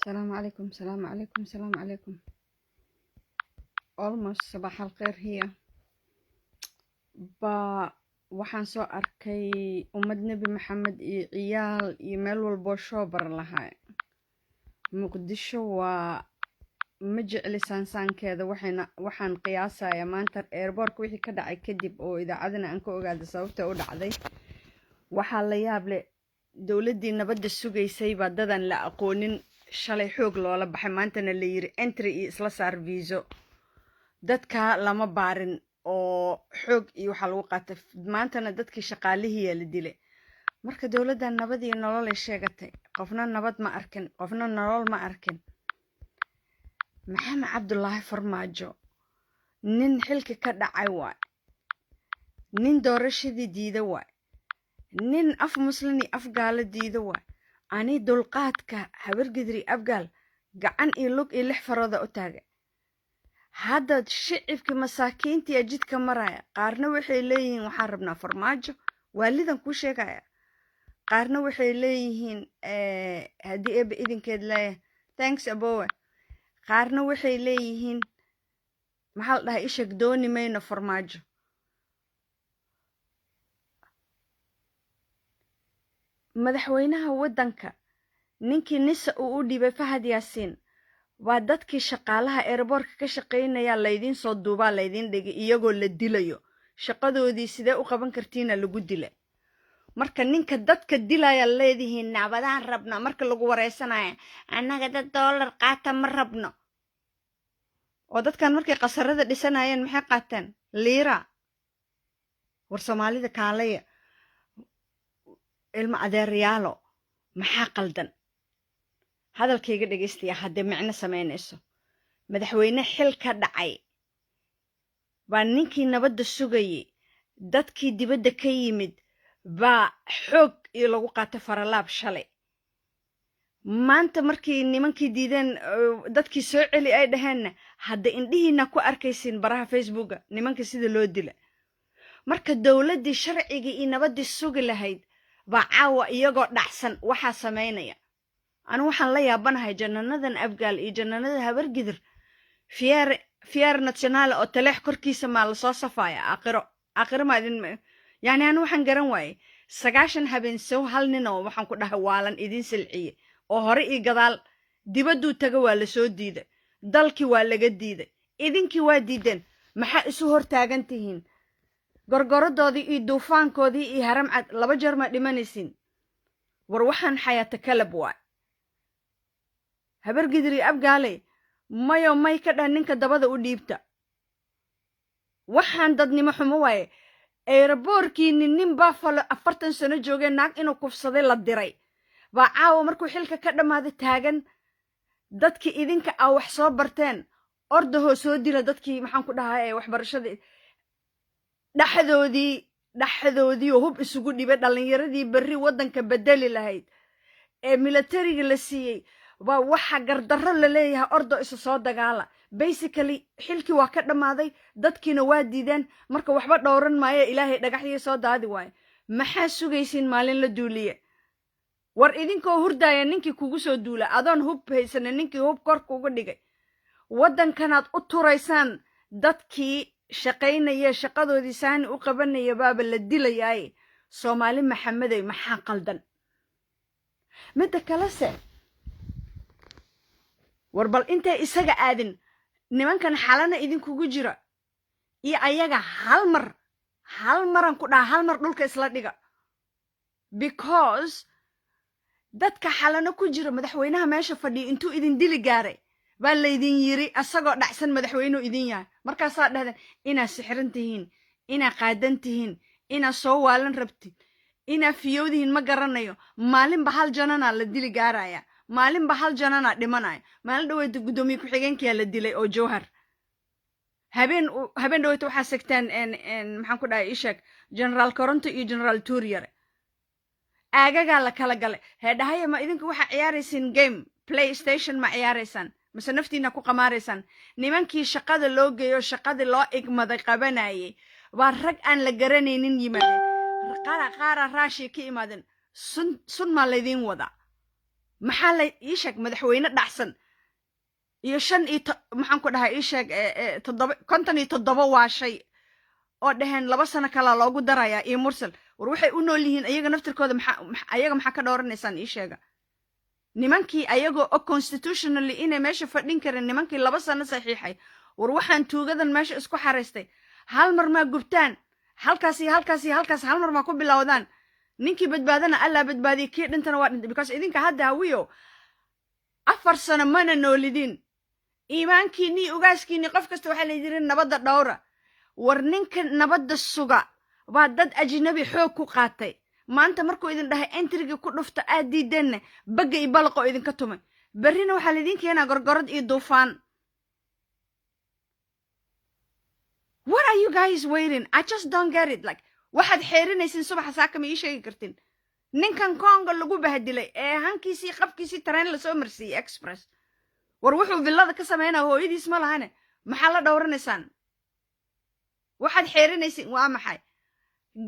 السلام عليكم السلام عليكم السلام عليكم. almost صباح الخير هي ba waxaan soo arkay ummad nebi maxamed iyo ciyaal iyo meel walbo shoobar lahaa. muqdisho waa ma jecli saansaankeeda waxaan qiyaasayaa maanta airportka wixii ka dhacay kadib oo idaacadana aan ka ogaaday sababta u dhacday. waxaa la yaab leh dowladdii nabadda sugaysay baa dadan la aqoonin shalay xoog loola baxay maantana la yiri entry iyo isla saar viiso dadka lama baarin oo xoog iyo waxa lagu qaatay maantana dadkii shaqaalihii la dilay. marka dowladda nabad iyo nolol ay sheegatay qofna nabad ma arkin qofna nolol ma arkin. maxamed cabdullaahi farmaajo nin xilka ka dhacay waay, nin doorashadii diida waay, nin af muslimi af gaala diida waay. ani dulqaadka habargidri afgaal gacan iyo lug iyo lix farooda u taagay. hadda shicibkii masaakiintii jidka maraya qaarna waxay leeyihiin waxaan rabnaa farmaajo waalidan ku sheegaya, qaarna waxay leeyihiin haddii eeba idinkeed leeyahay thanks abowe, qaarna waxay leeyihiin maxaa la dhahay ishag dooni mayno farmaajo. madaxweynaha waddanka ninkii nisa uu u dhibay fahad yaasiin waa dadkii shaqaalaha airportka ka shaqaynaya laydiin soo duubaa laydiin dhigay iyagoo la dilayo shaqadoodii sidee u qaban kartiina lagu dilay. marka ninka dadka dilaya leedihiin nabadaan rabna marka lagu wareysanaya annaga dad dollar qaata ma rabno. oo dadkan markay qasarada dhisanayeen maxay qaateen liira. war soomaalida kaalaya ilma adeeryaalo maxaa qaldan hadalkayga dhagaystaya haddee micno samaynayso. madaxweyne xil ka dhacay baa ninkii nabadda sugayay dadkii dibadda ka yimid baa xoog iyo lagu qaatay faralaab shalay. maanta markii nimankii diideen dadkii soo celi ay dhaheenna hadda indhihiina ku arkaysiin baraha facebooka nimanka sida loo dila. marka dowladdii sharcigii iyo nabaddii sugi lahayd baa caawa iyagoo dhacsan waxaa samaynaya. anu waxaan la yaabanahay jananadan afgaal iyo jananada habargidir fiyer nationaal oo taleex korkiisa maa lasoo safaaya aakhiro maa idin yani anu waxaan garan waaye 90 habeen sow hal nin oo waxaan ku dhahay waalan idin silciye oo hore iyo gadaal dibadduu taga waa lasoo diiday dalkii waa laga diiday idinkii waa diideen maxaa isu hortaagan tihiin gorgorodoodii iyo duufaankoodii iyo haramcad 2 jeer ma dhimanaysiin. war waxaan xayaata kalab waa habargidri afgaale mayo may ka dhan ninka dabada u dhiibta. waxaan dadnimo xumo waaye airportkii nin buffalo 40 sano joogay naag inuu kufsaday la diray baa caawa markuu xilka ka dhammaaday taagan dadkii idinka ah wax soo barteen ordahoo soo dila dadkii maxaan ku dhahay waxbarashadii dhaxdoodii oo hub isugu dhibay dhalinyaradii berri waddanka bedeli lahayd ee militariga la siiyey waa waxa gardarro la leeyahay ordo isu soo dagaala. basically xilkii waa ka dhammaaday dadkiina waa diideen marka waxba dhowran maayo ilaahay dhagaxdii soo daadi waayo. maxaa sugaysiin maalin la duuliye. war idinkoo hurdaya ninkii kugu soo duula adoon hub haysanin ninkii hub kor kugu dhigay waddankanaad u turaysaan dadkii shaqaynaya shaqadoodii saani u qabanaya baaba la dilayaaye soomaali maxamedey maxaa qaldan. midda kalese war bal intay isaga aadin nimankan xalana idinkugu jira iyo ayaga hal maran ku dhaha hal mar dhulka isla dhiga because dadka xalana ku jira madaxweynaha meesha fadhiya intuu idin dili gaaray baa laydin yiri asagoo dhacsan madaxweynuu idin yahay markaasaa dhahdeen inaa sixiran tihiin inaa qaadan tihiin inaa soo waalan rabtin inaa fiyowdihiin ma garanayo. maalinba hal janana la dili gaaraya maalinba hal janana dhimanaya. maalin dhaweyd gudoomiye ku-xigeenkiyaa la dilay oo jowhar habeen dhaweyd waxaa segteen maxaan ku dhahay ishak generaal coronto iyo generaal tuuriyare aagagaa la kala galay. heedhahaya ma idinku waxaa ciyaaraysiin game playstation ma ciyaaraysaan mase naftiina ku qamaaraysaan. nimankii shaqada loo geeyo shaqadii loo igmaday qabanayay waa rag aan la garanaynin yimaadeen qaara raashiya ka imaadeen sun maa laydiin wadaa. maxaa la ii sheeg madaxweyne dhacsan iyo shan iyo maxaan ku dhahay ii sheeg 57 waa shay oo dhaheen 2 sano kala loogu darayaa iyo mursal war waxay u nool yihiin ayaga naftirkooda ayaga maxaa ka dhowranaysaan ii sheega nimankii ayagoo oo constitutionally inay meesha fadhin kareen nimankii 2 sano saxiixay war waxaan tuugadan meesha isku xareystay hal mar ma gubtaan halkaas hal mar ma ku bilowdaan ninkii badbaadana alla badbaadiye kii dhintana waa dhintay because idinka hadda hawiyo 4 sano mana noolidin iimaankiini ugaaskiini qof kasta waxa la yiri nabadda dhowra war ninka nabadda suga waa dad ajnabi xoog ku qaatay maanta markuu idin dhahay entriga ku dhufta aad diideen baga i balqo idinka tumay barina waxa la idin keenaa gorgorad iyo duufaan. What are you guys waiting? I just don't get it. Like waxaad xeerinaysin subax saaka ma ii sheegi kartin ninkan Congo lagu bahdilay ee hankiisii qabkiisii tareen la soo marsiiyay express war wuxuu villada ka sameynaa hooyadiis ma lahane maxaa la dhowranaysaan waxaad xeerinaysin waa maxay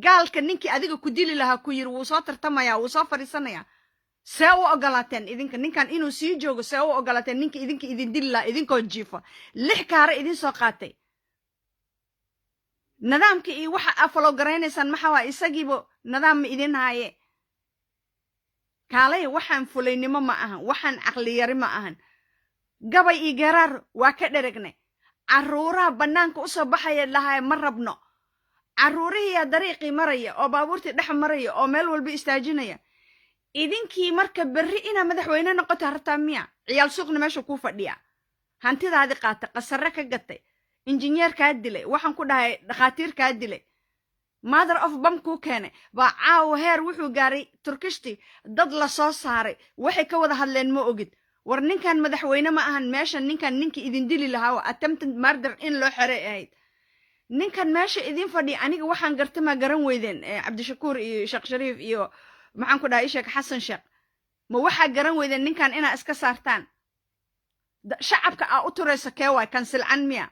gaalka ninkii adiga ku dili lahaa ku yiri wuu soo tartamaya wuu soo fariisanaya see u ogolaateen idinka ninkan inuu sii joogo see u ogolaateen ninka idinka idin dili lahaa idinkoo jiifa 6 kaara idin soo qaatay nidaamka iyo waxa afalo gareynaysaan maxaa waa isagiibo nidaam idin haaye kaalay waxaan fulaynimo ma ahan waxaan aqli yari ma ahan gabay iyo garaar waa ka dharagnay caruuraha banaanka u soo baxaya lahaay ma rabno caruurihii dariiqii maraya oo baabuurtii dhex maraya oo meel walba istaajinaya idinkii marka berri ina madaxweyne noqoto hartaa miya ciyaal suuqna meesha ku fadhiya hantidaadi qaata qasarre ka gatay injineer ka dilay waxaan ku dhahay dhaqaatiir ka dilay mother of bomb ku keenay ba caaw heer wuxuu gaaray turkishti dad la soo saaray waxay ka wada hadleen ma ogid war ninkan madaxweyne ma ahan meesha ninkan ninkii idin dili lahaa attempted murder in loo xaray ahayd ninkan meesha idin fadhi aniga waxaan gartay ma garan weydeen Cabdishakuur iyo Sheekh Shariif iyo maxaan ku dhahay Sheekh Xasan Sheekh ma waxa garan weydeen ninkan ina iska saartaan shacabka u turaysa keeway cancel an miya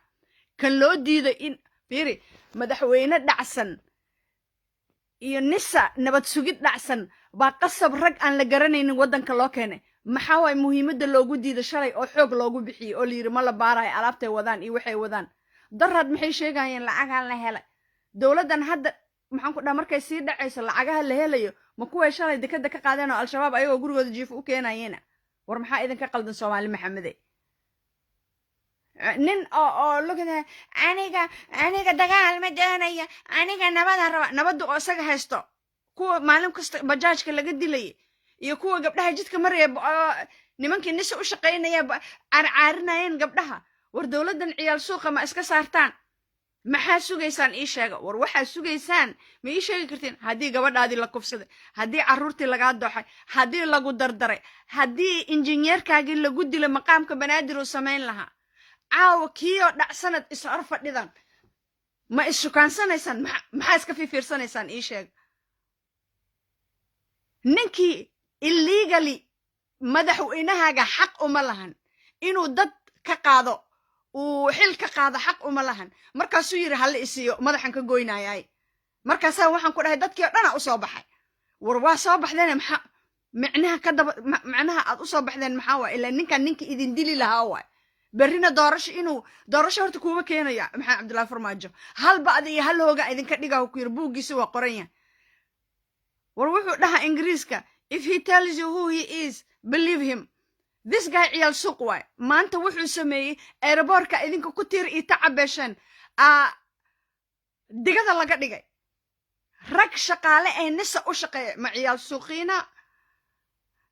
kan loo diido in fiiri madaxweyne dhacsan iyo nisa nabad sugid dhacsan ba qasab rag aan la garanaynin wadanka loo keenay maxaa way muhiimadda loogu diido shalay oo xoog loogu bixiyay oo liiri ma la baaraay alaabtay wadaan iyo waxay wadaan darad maxay sheegayeen lacagaan la helay dawladdan hadda maxaan ku dhahay markay sii dhacayso lacagaha la helayo ma kuway shalay dekada ka qaadeen oo al-shabaab ayagoo gurigooda jiif u keenayeen war maxaa idin ka qaldan Soomaali Maxamede nin oo lugada aniga dagaal ma doonaya aniga nabad oo isaga haysto kuwa maalin kasta bajaajka laga dilay iyo kuwa gabdhaha jidka maraya nimankii nisa u shaqeynaya caarcaarinaayeen gabdhaha war dawladdan ciyaal suuqa ma iska saartaan maxaa sugaysaan ii sheega war waxaa sugaysaan ma ii sheegi kartiin haddii gabadhaadii la kufsaday haddii carruurtii lagaa dooxay haddii lagu dardaray haddii injineerkaagii lagu dilay maqaamka banaadir uu samayn lahaa caawa kiyo dhacsanad isar fadhidan ma isukaansanaysaan maxaa iska fiirsanaysaan ii sheeg ninkii illegally madaxweynahaaga xaq uma lahan inuu dad ka qaado uu xil ka qaado xaq uma lahan markaasuu yiri hal isiyo madaxan ka goynayay markaasaa waxaan ku dhahay dadkii dhana u soo baxay war waa soo baxdeen maxaa macnaha aad u soo baxdeen maxaa waa ilaa ninkii idin dili lahaa waa berrina doorasho horta kuuma keenaya maxaa Cabdullaahi Farmaajo halba adiga hal hooga idinka dhigaa ku yiri buugiisa waa qoranya war wuxuu dhahaa Ingiriiska if he tells you who he is believe him this guy ciyaal suuq waay maanta wuxuu sameeyay aeroboortka idinka ku tiir ii tacabeeshan digada laga dhigay rag shaqaale ee nisa u shaqeeya ma ciyaal suuqiina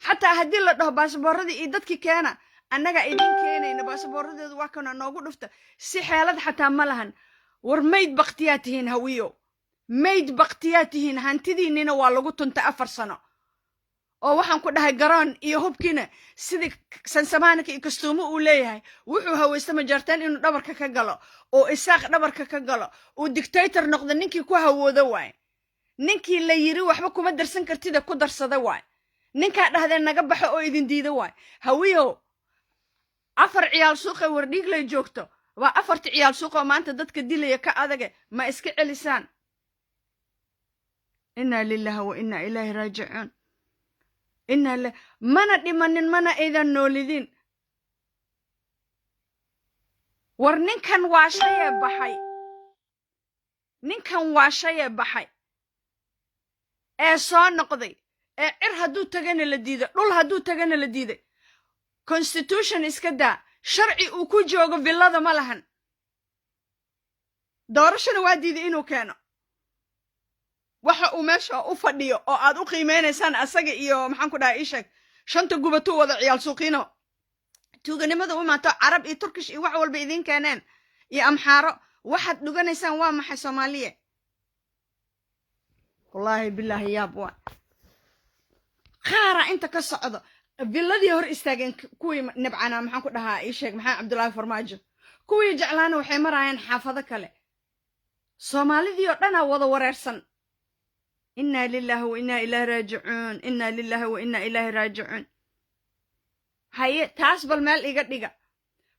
xataa haddii la dhaho baasaboorradii iyo dadkii keena annaga idin keenayna baasaboorradeedu waa kana noogu dhufta si xeelad xataa ma lahan war mayd baktiyaa tihiin hawiyo mayd baktiyaa tihiin hantidiinina waa lagu tuntay 4 sano oo waxaan ku dhahay garoon iyo hubkiina sidii sansamaanika iyo kastuumo uu leeyahay wuxuu haweysta majartaan inuu dhabarka ka galo oo isaaq dhabarka ka galo oo dictator noqdo ninkii ku hawooda waay ninkii la yiri waxba kuma darsan kartida ku darsada waay ninka dhahdeen naga baxo oo idin diida waay hawiyo 4 ciyaal suuqa wardhiig lay joogto waa 4 ciyaal suuqa maanta dadka dilaya ka adaga ma iska celisaan inna lillahi wa inna ilayhi raaji'un إن mana dhimanin mana aydan noolidin war ninkan waa shay baxay ninkan waa shay baxay ee soo noqday ee cir hadduu tagana la diiday dhul hadduu tagana la diiday constitution iska daa sharci uu ku joogo villada ma lahan doorashana waa diiday inuu keeno waxa uu meesha u fadhiyo oo aad u qiimeynaysaan asaga iyo maxaan ku dhahay ishag shanta gubato wada ciyaal suuqiino tuuganimada u imaato carab iyo turkish iyo wax walba idin keeneen iyo amxaaro waxaad dhuganaysaan waa maxay Soomaaliye wallahi billahi yaab waa qaara inta ka socdo villadii hor istaageen kuwii nabcana maxaan ku dhahaa ishag maxaa Cabdullaahi Farmaajo kuwii jeclaana waxay marayaan xaafado kale Soomaalidii oo dhan wada wareersan إنا لله وإنا إليه راجعون إنا لله وإنا إليه راجعون هاي تاس بالمال إيجا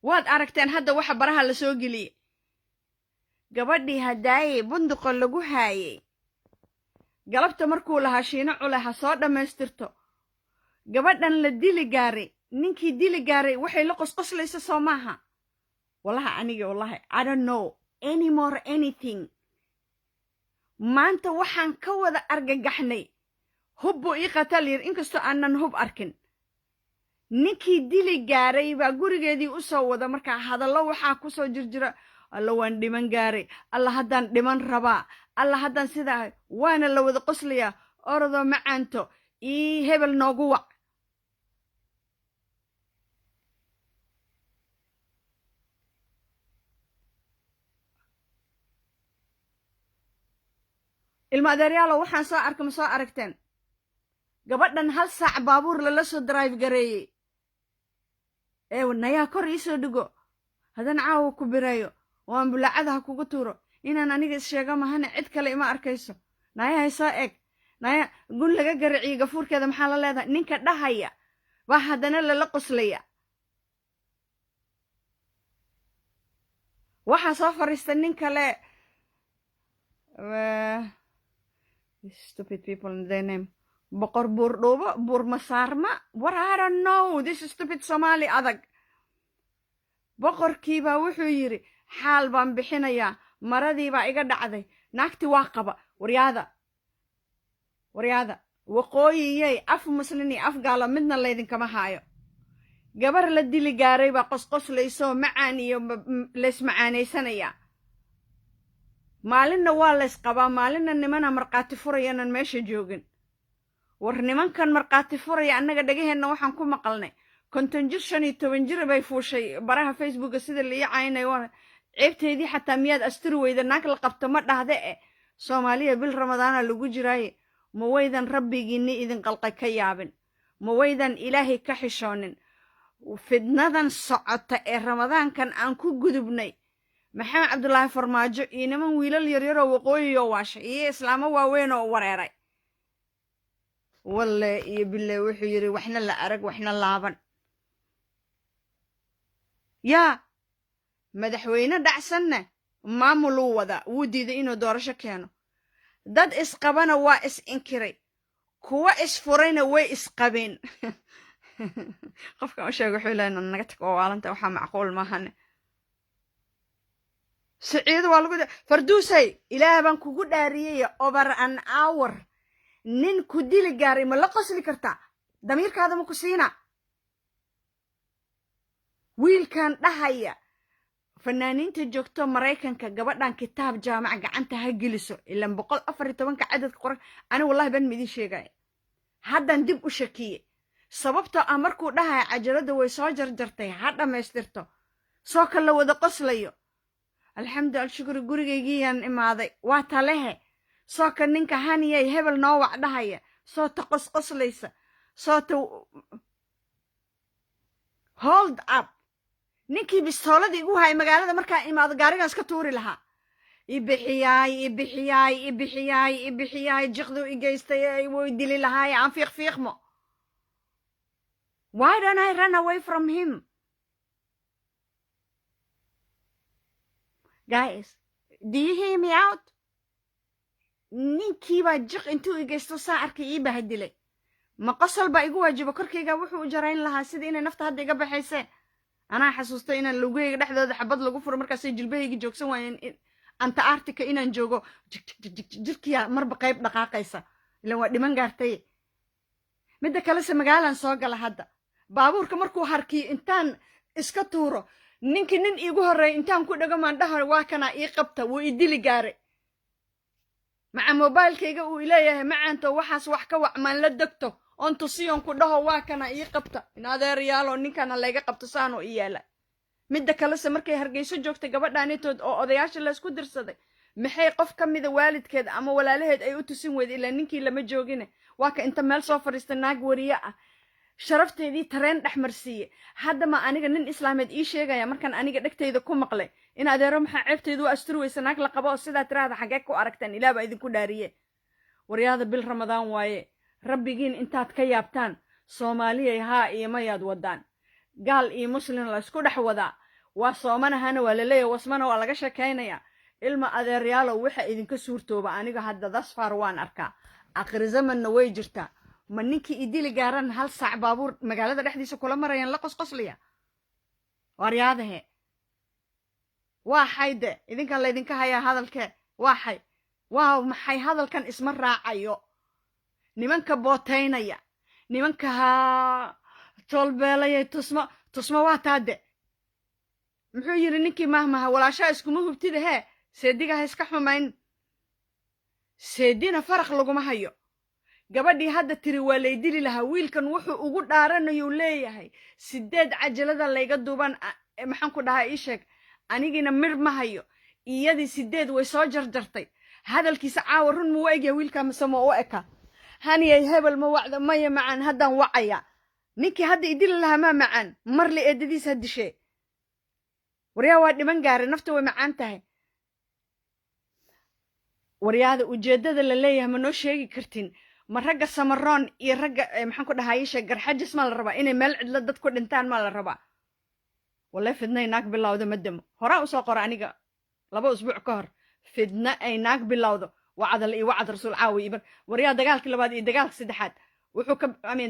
واد أركتين هذا واحد براها لسوق لي قبضي هداي بندق اللجو هاي قلبت مركو لها شينع لها صادة ما استرتو قبضنا للديلي جاري نينكي ديلي جاري وحي لقص قص ليس صوماها والله أنيجي والله I don't know anymore anything maanta waxaan ka wada argagaxnay hubbo ii qatalir inkastoo aanan hub arkin ninkii dili gaaray baa gurigeedii u soo wada markaa hadallo waxaa ku soo jirjira alla waan dhiman gaaray alla haddaan dhiman rabaa alla haddaan sidaa waana la wada qoslayaa orodoo macaanto ii hebel noogu wac المادريالو waxaan soo arkay ma soo aragteen gabadhan hal saac baabuur la soo drive gareeyay ee wanaya kor ii soo dhigo hadan caaw ku birayo waan bulacadaha kugu tuuro inaan aniga sheega mahana cid kale ima arkayso naya hay soo eg naya gun laga garciyo gafuurkeeda maxaa la leedahay ninka dhahaya waa hadana la qoslaya waxa soo fariista nin kale stupid people in their name boqor buurdhoobo buur masaarma what I don't know this stupid Somali adag boqorkii baa wuxuu yiri xaal baan bixinayaa maradii baa iga dhacday naagti waa qaba waryaada waqooyiyay af muslimiin af gaala midna leedin kama haayo gabar la dili gaaray baa qosqoslayso macaan iyo lees macaanaysanaya maalinna waa la isqabaa maalinna nimana marqaati furayaan meesha joogin war nimankan marqaati furaya annaga dhagaheena waxaan ku maqalnay konton jir 15 jir bay fuushay baraha Facebook sida la yacaynay waa ceebteedii xataa miyaad asturi weyda naag la qabto ma dhahde Soomaaliya bil Ramadaana lagu jiray ma waydan rabbigiina idin qalqay ka yaabin ma waydan Ilaahay ka xishoonin fidnadan socota ee Ramadaankan aan ku gudubnay maxamed Cabdullaahi Farmaajo iyo niman wiilal yaryar oo waqooyi oo waashay iyo islaamo waaweyn oo wareeray walle iyo billaah wuxuu yiri waxna la arag waxna laaban yaa madaxweyne dhacsanna maamul wada wuu diiday inuu doorasho keeno dad isqabana waa is inkiray kuwa isfurayna way isqabeen qofka sheego wuxuu leeyahay naga tag oo waalanta waxa macquul maahan سعيد والله فردوسي إلى بان كوجو دارية over an hour نين كوديل جاري ملقص لي كرتا ضمير كذا مكسينا ويل كان دهيا فنانين تجوكتو مريكان كجبردان كتاب جامع قعنتها جلسو إلا بقول أفريتوان كعدد قرن أنا والله بن مدي شيء جاي هذا ندب وشكية سببته أمركو دهيا عجلة ويساجر جرتي هذا ما يسترتو سوك الله وذا قصليو الحمد لله شكر gurigaygiyan imaaday waa talehe soo ka ninka haniyay hebel noo wacdahaya soo taqosqoslaysa soo hold up ninkii bistooladii ugu hay magaalada markaa imaado gaarigaas ka tuuri lahaa ibixiyay jiqdu igeystay way dili lahaay aan fiiqmo why don't I run away from him guys do you hear me out ninkii baa jiq intuu igeysto saa arkay ii bahadilay ma qosol baa igu waajiba korkayga wuxuu u jarayn lahaa sidii inay nafta hadda iga baxaysee anaa xasuustay inaan lugahayga dhexdooda xabad lagu furo markaasay jilbahayga joogsan waayeen antarctica inaan joogo jirkiya marba qayb dhaqaaqaysa ilan waa dhiman gaartay midda kalese magaalaan soo gala hadda baabuurka markuu harkiyo intaan iska tuuro ninkii nin iigu horreeya intaan ku dhago maandhaha waa kanaa ii qabta wuu ii dili gaaray maca mobailkayga uu ileeyahay macaanto waxaas wax ka wacmaan la degto oon tusiyon ku dhaho waa kana ii qabta in adeerayaalo ninkana layga qabto saanoo ii yaala midda kalese markay hargeyso joogtay gabadhaanitood oo odayaasha laysku dirsaday maxay qof ka mida waalidkeed ama walaalaheed ay u tusin weyda ilaa ninkii lama joogine waa ka inta meel soo fadhiistay naag wariye ah sharafteedii tareen dhex marsiiye hadda ma aniga nin islaameed ii sheegaya markaan aniga dhegtayda ku maqlay in adeero maxaa ceebteedu u asturi weysa naag la qabo oo sidaa tiraahda xaggee ku aragtaan ilaah baa idinku dhaariye waryaada bil ramadaan waaye rabbigiin intaad ka yaabtaan soomaaliyay haa iyo mayaad wadaan gaal iyo muslim la isku dhex wadaa waa soomanahana waa laleeyahay wasmana waa laga sheekaynayaa ilma adeeryaalow waxa idinka suurtooba aniga hadda dasfar waan arkaa aakhiri zamanna way jirtaa ma ninkii idili gaaran hal saac baabuur magaalada dhexdiisa kula marayaan la qosqosliya waryaadahe waa xayde idinkan laydinka hayaa hadalkee waa xay waa maxay hadalkan isma raacayo nimanka bootaynaya nimanka tolbeelaya tusma waa taade muxuu yiri ninkii mahmaha walaashaa iskuma hubtida hee seediga ha iska xumayn seedina faraq laguma hayo gabadhii hadda tiri waa lay dili lahaa wiilkan wuxuu ugu dhaaranayuu leeyahay 8 cajalada layga duuban maxaan ku dhahaa ii sheeg anigina mir ma hayo iyadii 8 way soo jarjartay hadalkiisa caawa run ma waagaya wiilka masamo oo eka haniyay hebel ma wacda maya macaan haddaan wacaya ninkii hadda idili lahaa ma macaan marle eedadiisa dishe waryaa waa dhiman gaaray nafta way macaan tahay waryaada ujeedada la leeyahay ma noo sheegi kartiin ma ragga samaroon iyo ragga maxaan ku dhahaa ii sheeg garxajis ma la rabaa inay meel cidla dad ku dhintaan ma la rabaa wallahi fidna ay naag bilowdo madamo horaa usoo qora aniga 2 usbuuc ka hor fidna ay naag bilowdo wacdal iyo wacd rasuul caawi ibar waryaa dagaalkii labaad iyo dagaalkii saddexaad wuxuu ka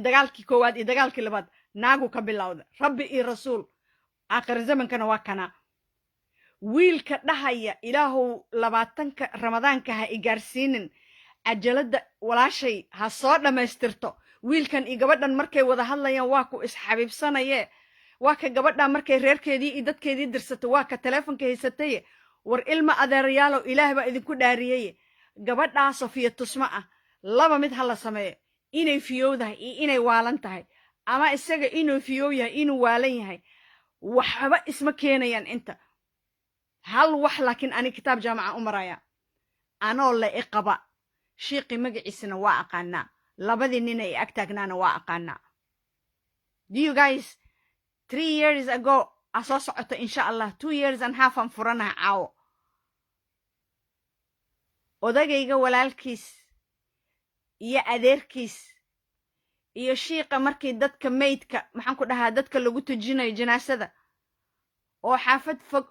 dagaalkii koowaad iyo dagaalkii labaad naagu ka bilowda rabbi iyo rasuul aakhir zamankana waa kana wiilka dhahaya ilaahow 20ka ramadaanka ha igaarsiinin ajalada walaashay ha soo dhamaystirto wiilkan iyo gabadhan markay wada hadlayaan waa ku isxabiibsanaye waa ka gabadha markay reerkeedii iyo dadkeedii dirsato waa ka teleefanka haysatay war ilma adeerayaalo ilaah baa idinku dhaariyay gabadha Safiya tusma ah laba mid hala sameeyo inay fiyowdahay iyo inay waalan tahay ama isaga inuu fiyow yahay inuu waalan yahay waxba isma keenayaan inta hal wax laakiin ani kitaab jaamaca u maraya anoo la iqaba sheekhi magaciisana waa aqaana labadii nin ay agtaagnaana waa aqaana do you guys 3 years ago asoo socoto insha Allah 2 years and half aan furanaha caawo odagayga walaalkiis iyo adeerkiis iyo sheekha markii dadka meydka maxaan ku dhahaa dadka lagu tujinayo janaasada oo xaafad fog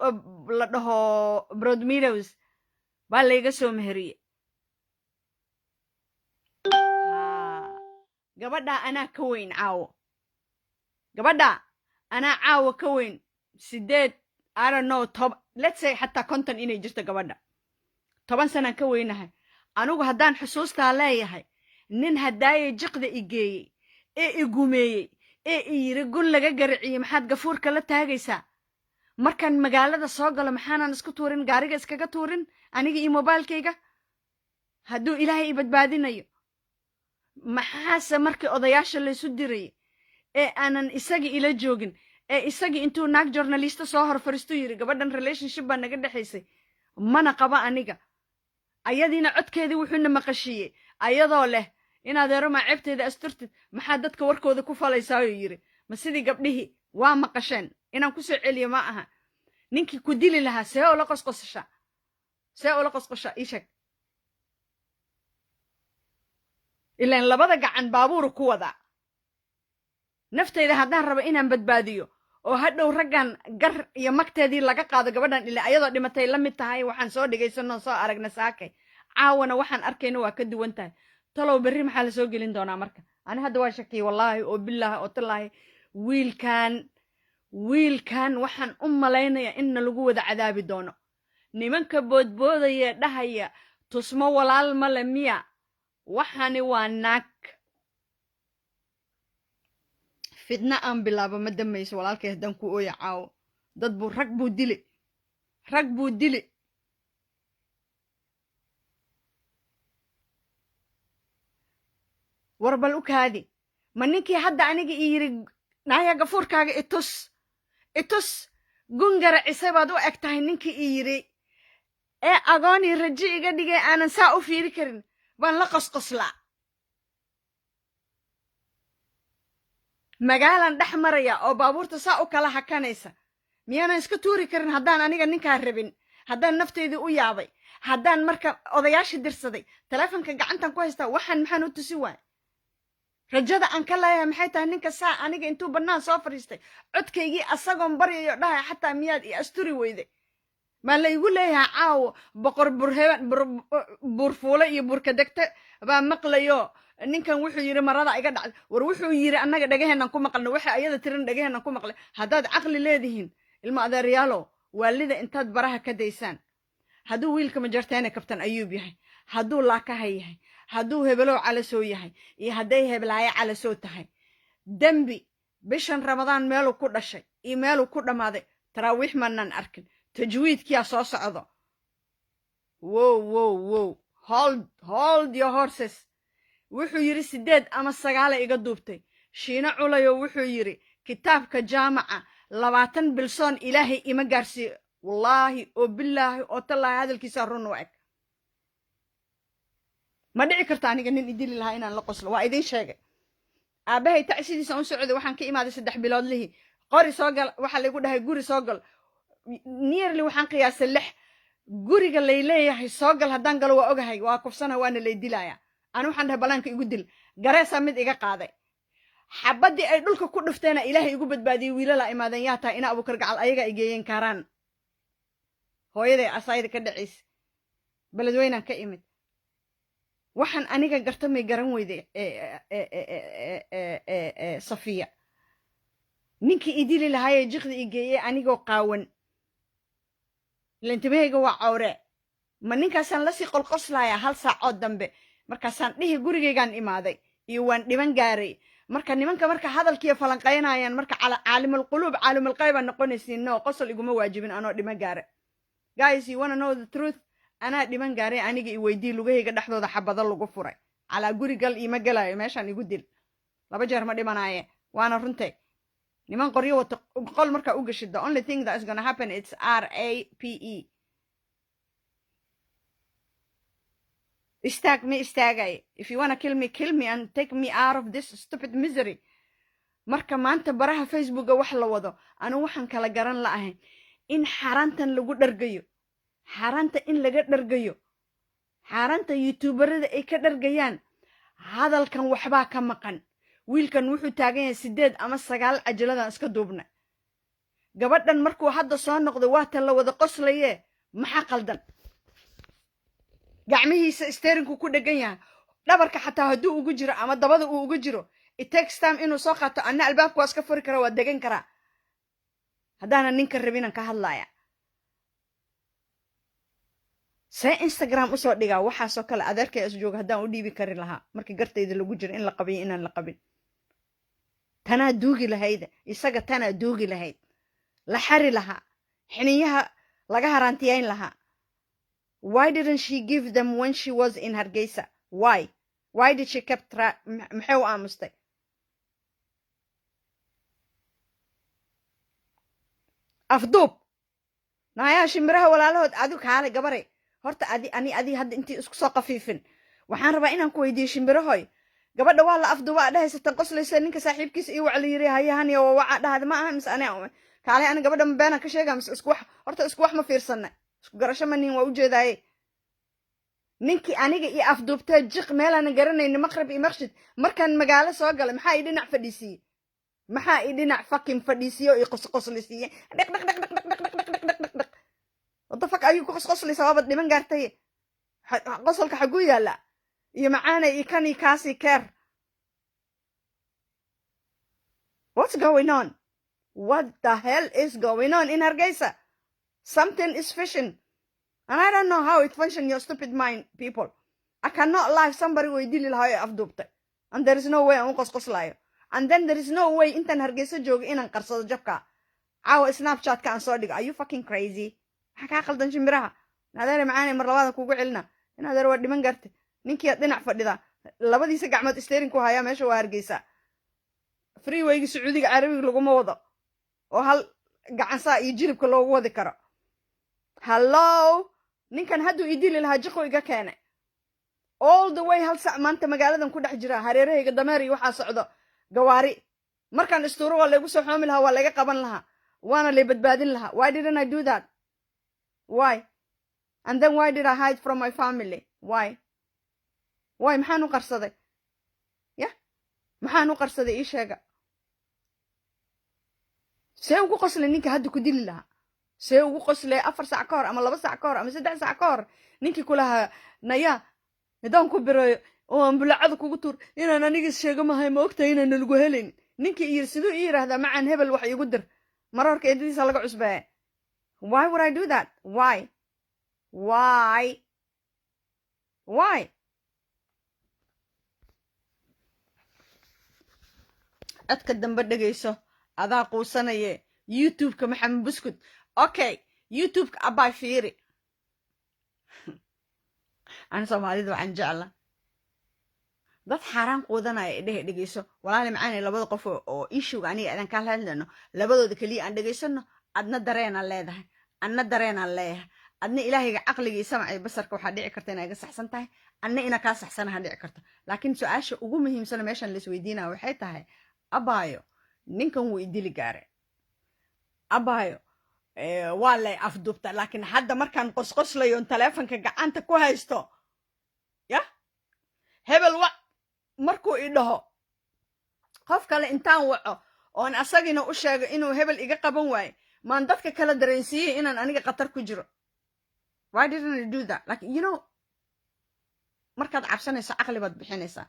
la dhaho Broad Meadows baa layga soo meheriyay gabadha anaa ka weyn caawo gabadha anaa caawo ka weyn 8 I don't know let's say hatta konton inay jirto gabadha 10 sano ka weynahay anigu haddaan xusuustaa leeyahay nin hadaaye jiqda igeeyay ee igumeeyay ee yiri gun laga garciyo maxaad gafuurka la taagaysaa markaan magaalada soo galo maxaanan isku tuurin gaariga iskaga tuurin aniga iyo mobilkayga hadduu ilaahay badbaadinayo maxaase markii odayaasha la isu diray ee aanan isaga ila joogin ee isaga intuu naag journalist soo hor fariisto yiri gabadhan relationship baa naga dhaxaysay mana qaba aniga ayadiina codkeedii wuxuu maqashiyay ayadoo leh in adeero ma ceebteeda asturtid maxaa dadka warkooda ku falaysaa yiri ma sidii gabdhihii waa maqasheen inaan ku soo celiyo ma aha ninkii ku dili lahaa see oo la qosqosha ishak ilaan labada gacan baabuur ku wada naftayda haddaan rabo inaan badbaadiyo oo hadhow raggan gar iyo magteedii laga qaado gabadhan ilaa ayadoo dhimatay la mid tahay waxaan soo dhigaysanoo soo aragna saakay caawana waxaan arkayna waa ka duwan tahay talow berri maxaa la soo gelin doonaa marka أنا هذا واشكي والله وبالله وطلعي wiilkan waxaan u malaynayaa in lagu wada cadaabi doono nimanka boodboodaya dhahaya tusmo walaal male miya waxani waa naag fidna aan bilaabo ma damayso walaalkay haddaan ku ooya caawo dad buu rag buu dili warbal u kaadi ma ninkii hadda aniga ii yiri naaya gafuurkaaga itus gungara cisay baad u eg tahay ninkii ii yiri ee agoonii raji iga dhigay aanan saa u fiiri karin baan la qosqoslaa magaalan dhex maraya oo baabuurta saa u kala hakanaysa miyaanan iska tuuri karin haddaan aniga ninkaa rabin haddaan nafteydii u yaabay haddaan marka odayaashii dirsaday taleefonka gacantan ku haystaa waxaan maxaan u tusi waay rajada aan ka leeyahay maxay tahay ninka saa aniga intuu bannaan soo fadhiistay codkaygii asagoon baryayo dhahay xataa miyaad ii asturi weyday maa la igu leeyahay caawo boqor buurfuule iyo buurkadegte baa maqlayo ninkan wuxuu yiri marada iga dhacday war wuxuu yiri annaga dhagaheenan ku maqalno waxa ayada tiran dhagaheenan ku maqlay haddaad caqli leedihiin ilma adeeryaalo waalida intaad baraha ka daysaan hadduu wiilka majarteene kabtan ayuub yahay hadduu laakaha yahay hadduu hebelow calasoo yahay iyo hadday heblaayo calasoo tahay dembi bishan ramadaan meeluu ku dhashay iyo meeluu ku dhammaaday taraawiix maanaan arkin tajwiidkiyaa soo socdo wow hold your horses wuxuu yiri 8 ama 9 iga duubtay shiina culayo wuxuu yiri kitaabka jaamaca 20 bilsoon ilaahay ima gaarsiiyo wallaahi oo billaahi oo tallaahi hadalkiisa run u eg ma dhici karta aniga nin idili lahaa inaan la qoslo waa idin sheegay aabahay tacsidiisa u socday waxaan ka imaaday 3 bilood lihi qori soo gal waxa lagu dhahay guri soo gal nearly waxaan qiyaasay 6 guriga leeyahay soo gal haddaan galo waa ogahay waa kufsana waana lay dilayaa أنا وحنا هبلانك يقول جريسة مد إيجا قاضي حبدي أي دولك كل فتنا إلهي يقول بدبادي ويلا لا إمادياتها إنا أبو كرجع على أيجا إيجين كاران هو يدي أصايد كده عيس بلدوينا كإمت وحن أنيجا قرتمي جرم ويدي صفية نيكي إديلي لهاي جخد إيجي أنيجا قاون لانتبهي جوا عورة ما نيكا سان لسي قل قصلا يا هل ساعة دنبه markaasaan dhihi gurigaygaan imaaday iyo waan dhiban gaaray marka nimanka marka hadalkiiyo falanqaynayaan marka caalimul quluub caalimul qayb aan noqonaysiino qosol iguma waajibin anoo dhiban gaaray guys you want to know the truth anaa dhiban gaaray aniga i weydii lugahayga dhexdooda xabado lagu furay calaa gurigal ima galayo meeshaan igu dil 2 jeer ma dhimanaaye waana runtay niman qoryo wata qol marka u gashid the only thing that is going to happen it's RAPE Istag me istagay. If you want to kill me and take me out of this stupid misery. Marka maanta baraha Facebook wax la wado anu waxaan kala garan la'ahay in xaraantan lagu dhargayo xaraanta in laga dhargayo xaraanta youtuberada ay ka dhargayaan hadalkan waxba ka maqan wiilkan wuxuu taagan yahay 8 ama 9 ajaladan iska duubna gabadhan markuu hadda soo noqdo waa tan la wada qoslaye maxaa qaldan gacmihiisa steerinku ku dhagan yahay dhabarka xataa haduu ugu jiro ama dabada uu ugu jiro it takes time inuu soo qaato anna albaabku waa iska furi kara waa degan kara hadana ninka rabinan ka hadlaya say Instagram u soo dhigaa waxa soo kale adeerkay is jooga hadaan u dhiibi kari lahaa markii gartayda lagu jiro in la qabiyo inaan la qabin tana duugi lahayd isaga tana duugi lahayd la xari lahaa xiniyaha laga harantiyayn lahaa. Why didn't she give them when she was in Hargeisa? Why did she kept maxay u aamustay afduub naya shimbiraha walaalahood adigu kaale gabare horta ani hadda intii isku soo qafiifin waxaan rabaa inaan ku weydiiyo shimbirahoy gabadha waa la afduuba dhahaysatan qoslaysa ninka saaxiibkiisa iyo wacli yiri hayahani oo waxa dhahada ma aha mis ana kaale ani gabadha ma beena ka sheegaa mis isku wax horta isku wax ma fiirsanay isku garasho ma nin waa u jeedaaye ninki aniga iyo afduubta jiq meelana garanayna maqrib iyo maqshid markan magaalo soo galay maxaa ay dhinac fadhiisiyay maxaa ay dhinac fucking fadhiisiyo iyo qosqoslaysiiyay wada fak ayuu ku qosqoslaysa waabad dhiman gaartay qosolka xagu yaala iyo macaana iyo kan iyo kaasi keer What's going on? What the hell is going on in Hargeisa? Something is fishing. And I don't know how it functions, your stupid mind, people. I cannot lie. Somebody will deal with afdubta. And there is no way I'm qosqoslayo. And then there is no way intan Hargeysa jooga inaan qarsado jabka. Caawa Snapchat ka aan soo dhigo. Are you fucking crazy? Waxa ka qaldan shimbiraha. Nadeer macaani mar labaad kugu celina. Inadeer waa dhiman gartay. Ninkii dhinac fadhida. Labadiisa gacmood steering ku haya meesha waa Hargeysa. Freeway-ga Sacuudiga Carabiga laguma wado. Oo hal gacan saa iyo jilibka loogu wadi karo. Hello? Ninkan hadduu idili lahaa jiqo iga keenay. All the way hal sac maanta magaaladan ku dhex jira hareerahayga dameer iyo waxaa socdo gawaari markaan istuuro waa lagu soo xoomi lahaa waa laga qaban lahaa waana la badbaadin lahaa. Why didn't I do that? Why? And then why did I hide from my family? Why maxaan u qarsaday? maxaan u qarsaday ii sheega. see ugu qoslay ninka hadda ku dili lahaa? see ugu qoslay 4 sac ka hor ama 2 sac ka hor ama 3 sac ka hor ninkii kulahaa naya nidaam ku birayo oo ambulacada kugu tuur inaan aniga sheego mahay ma ogtahay inaan lagu helin. ninkii iyo sidoo ii yiraahdaa macaan hebel wax igu dir mararka eedadiisa laga cusbaa. Why would I do that? Why? adka dambe dhageyso adaa quusanaye YouTube-ka Maxamed Buskud. Okay, YouTube-ka abaa fiiri. أنا Soomaalida waxaan jeclaa dad xaraan quudanaya dhageyso walaal macaan labada qof oo issue aniga adan ka hadlayno labadooda kaliya aan dhageysano adna dareena leedahay anna dareena leeyahay adna ilaahayga aqligiisa samcay basarka waxa dhici karta inay ga saxsan tahay anna ina ka saxsanahay dhici karta laakiin su'aasha ugu muhiimsan meeshan la isweydiinaa waxay tahay abaayo ninkan wuu idili gaare abaayo waa la afdubta laakiin hadda markaan qosqoslayo telefonka gacanta ku haysto ya hebel wa markuu i dhaho qof kale intaan waco oon asagina u sheego inuu hebel iga qaban waayo maan dadka kala dareensiiyey inaan aniga qatar ku jiro. Why didn't I do that? Like, you know, markaad cabsanayso aqli baad bixinaysaa.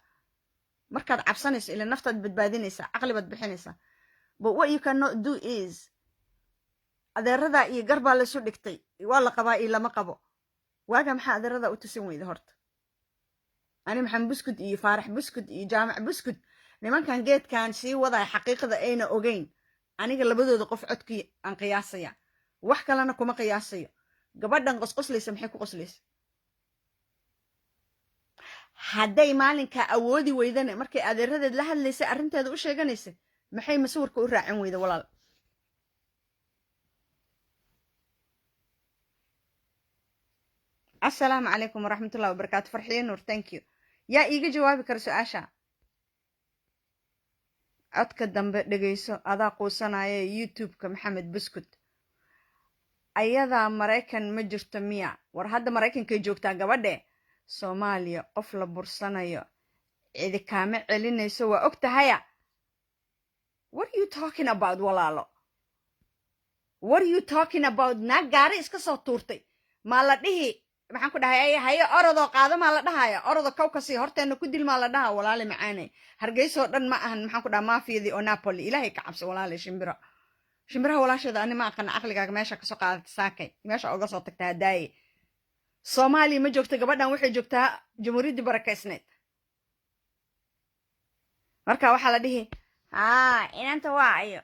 markaad cabsanayso ila naftaad badbaadinaysaa aqli baad bixinaysaa. But what you cannot do is adeerada iyo garbaa la soo dhigtay waa la qabaa iyo lama qabo. waaga maxaa adeerada u tusin weyda horta? ani Maxamed Buskud iyo Faarax Buskud iyo Jaamac Buskud nimankan geedkan sii waday xaqiiqada ayna ogeyn aniga labadooda qof codkii aan qiyaasaya wax kalena kuma qiyaasayo. gabadhan qosqoslaysa maxay ku qoslaysa? hadday maalinka awoodi weydana markay adeeradeed la hadlaysay arrinteeda u sheeganaysa maxay masawirka u raacin weyda walaal? السلام عليكم ورحمة الله وبركاته. فرحية نور thank you. يا إيجا جوابي كرسو آشا عدك الدنب دقيسو أدا قوسانا يوتيوب كمحمد بسكت أيضا مريكان مجرت مياه ورهاد مريكان كي جوكتا قبادة سوماليا قفل برسانا يو إذا كامل علينا يسوى أكتا هيا. What are you talking about walalo? What are you talking about? ناقاري إسكا صوتورتي ما لديه maxaan ku dhahay haye orodo qaado ma la dhahayo orodo kawkasi horteena ku dil ma la dhaha walaal macaane Hargeysa dhan ma ahan maxaan ku dhahay maafiyadi oo Napoli ilaahay ka cabso walaal shimbiraha walaashada ani ma aqaan aqligaaga meesha ka soo qaadatay saakay meesha uga soo tagtaa daay Soomaaliya ma joogto gabadhan waxay joogtaa Jamhuuriyadda Barakeysneed marka waxa la dhihi inanta waayo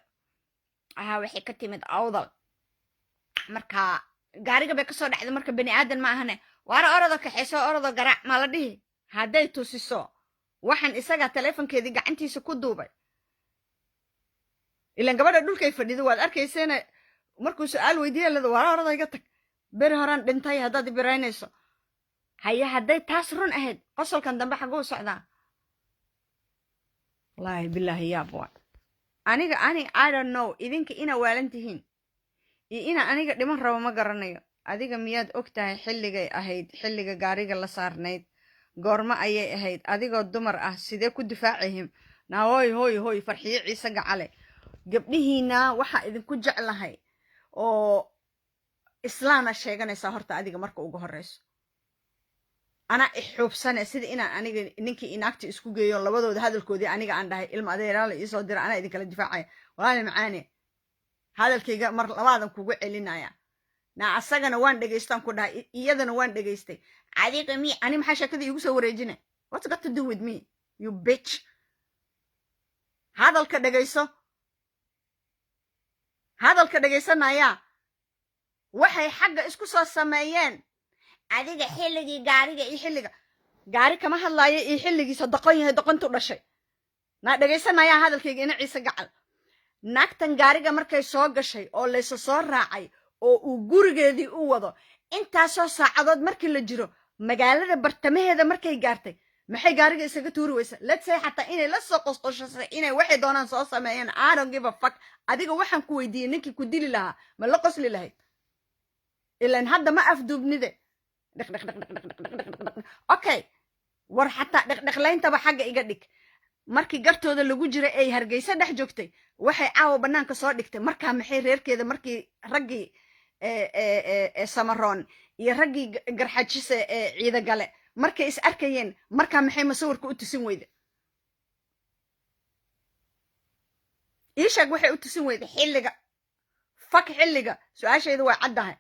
waxay ka timid awdal marka gaariga bay ka soo dhacday marka bani aadan ma ahane waara orada kaxayso orada garaac ma la dhihi hadday tusiso waxaan isaga telefonkeedii gacantiisa ku duubay ilaan gabadha dhulkay fadhido waad arkayseena markuu su'aal weydiiyay leedo waara orada iga tag beri horaan dhintay haddaad biraynayso haye hadday taas run ahayd qosolkan dambe xaguu socdaa wallaahi billaahi yaabwa aniga I don't know idinka ina waalantihiin ina aniga dhiman rabo ma garanayo adiga miyaad ogtahay xilligay ahayd xilliga gaariga la saarnayd goorma ayay ahayd adigoo dumar ah sidee ku difaacayhim na hoy farxiye ciise gacale gabdhihiina waxa idinku jeclahay oo islaana sheeganaysa horta adiga marka ugu horeyso أنا إحوب سنة سيد إنا أنا نينكي إناكتي إسكو جيون لبضو ده هذا الكودي أنا عن ده إلما أدير على يصدر أنا إذا كلا دفاعي وأنا معاني هذا الكي مر لبعضهم كوجع لنا يا نا أسجنا وان دقيستان كده يدنا وان دقيستي عادي كمي أنا محاشة كده يوسف ورجنا what's got to do with me you bitch هذا الكده جيسو هذا الكده جيسنا يا waxay xagga isku soo sameeyeen adiga xilligii gaariga iyo xilliga gaari kama hadlaayo iyo xilligiisa doqon yahay doqontu dhashay na dhageysanaya hadalkayga ina ciise gacal naagtan gaariga markay soo gashay oo laysa soo raacay oo uu gurigeedii u wado intaasoo saacadood markii la jiro magaalada bartamaheeda markay gaartay maxay gaariga isaga tuuri weysa let's say xataa inay la soo qosqoshasay inay waxay doonaan soo sameeyeen I don't give a fuck adiga waxaan ku weydiiyey ninkii ku dili lahaa ma la qosli lahayd إلا هذا ما أفدوبني ده أوكي ور حتى دخلين تبع حاجة إيجادك مركي قرتو ده اللي جرى أي هرجيسة ده جوكتي وحي عاو بنان كصار دكتي مركها محير غير كده مركي رجي سمران يرجي جرحتشيس عيدا جلا مركي إس أركيين مركها محي مسور كوت تسوي ده إيش أقول حي تسوي ده حلقة فك حلقة سؤال شيء ده وعدها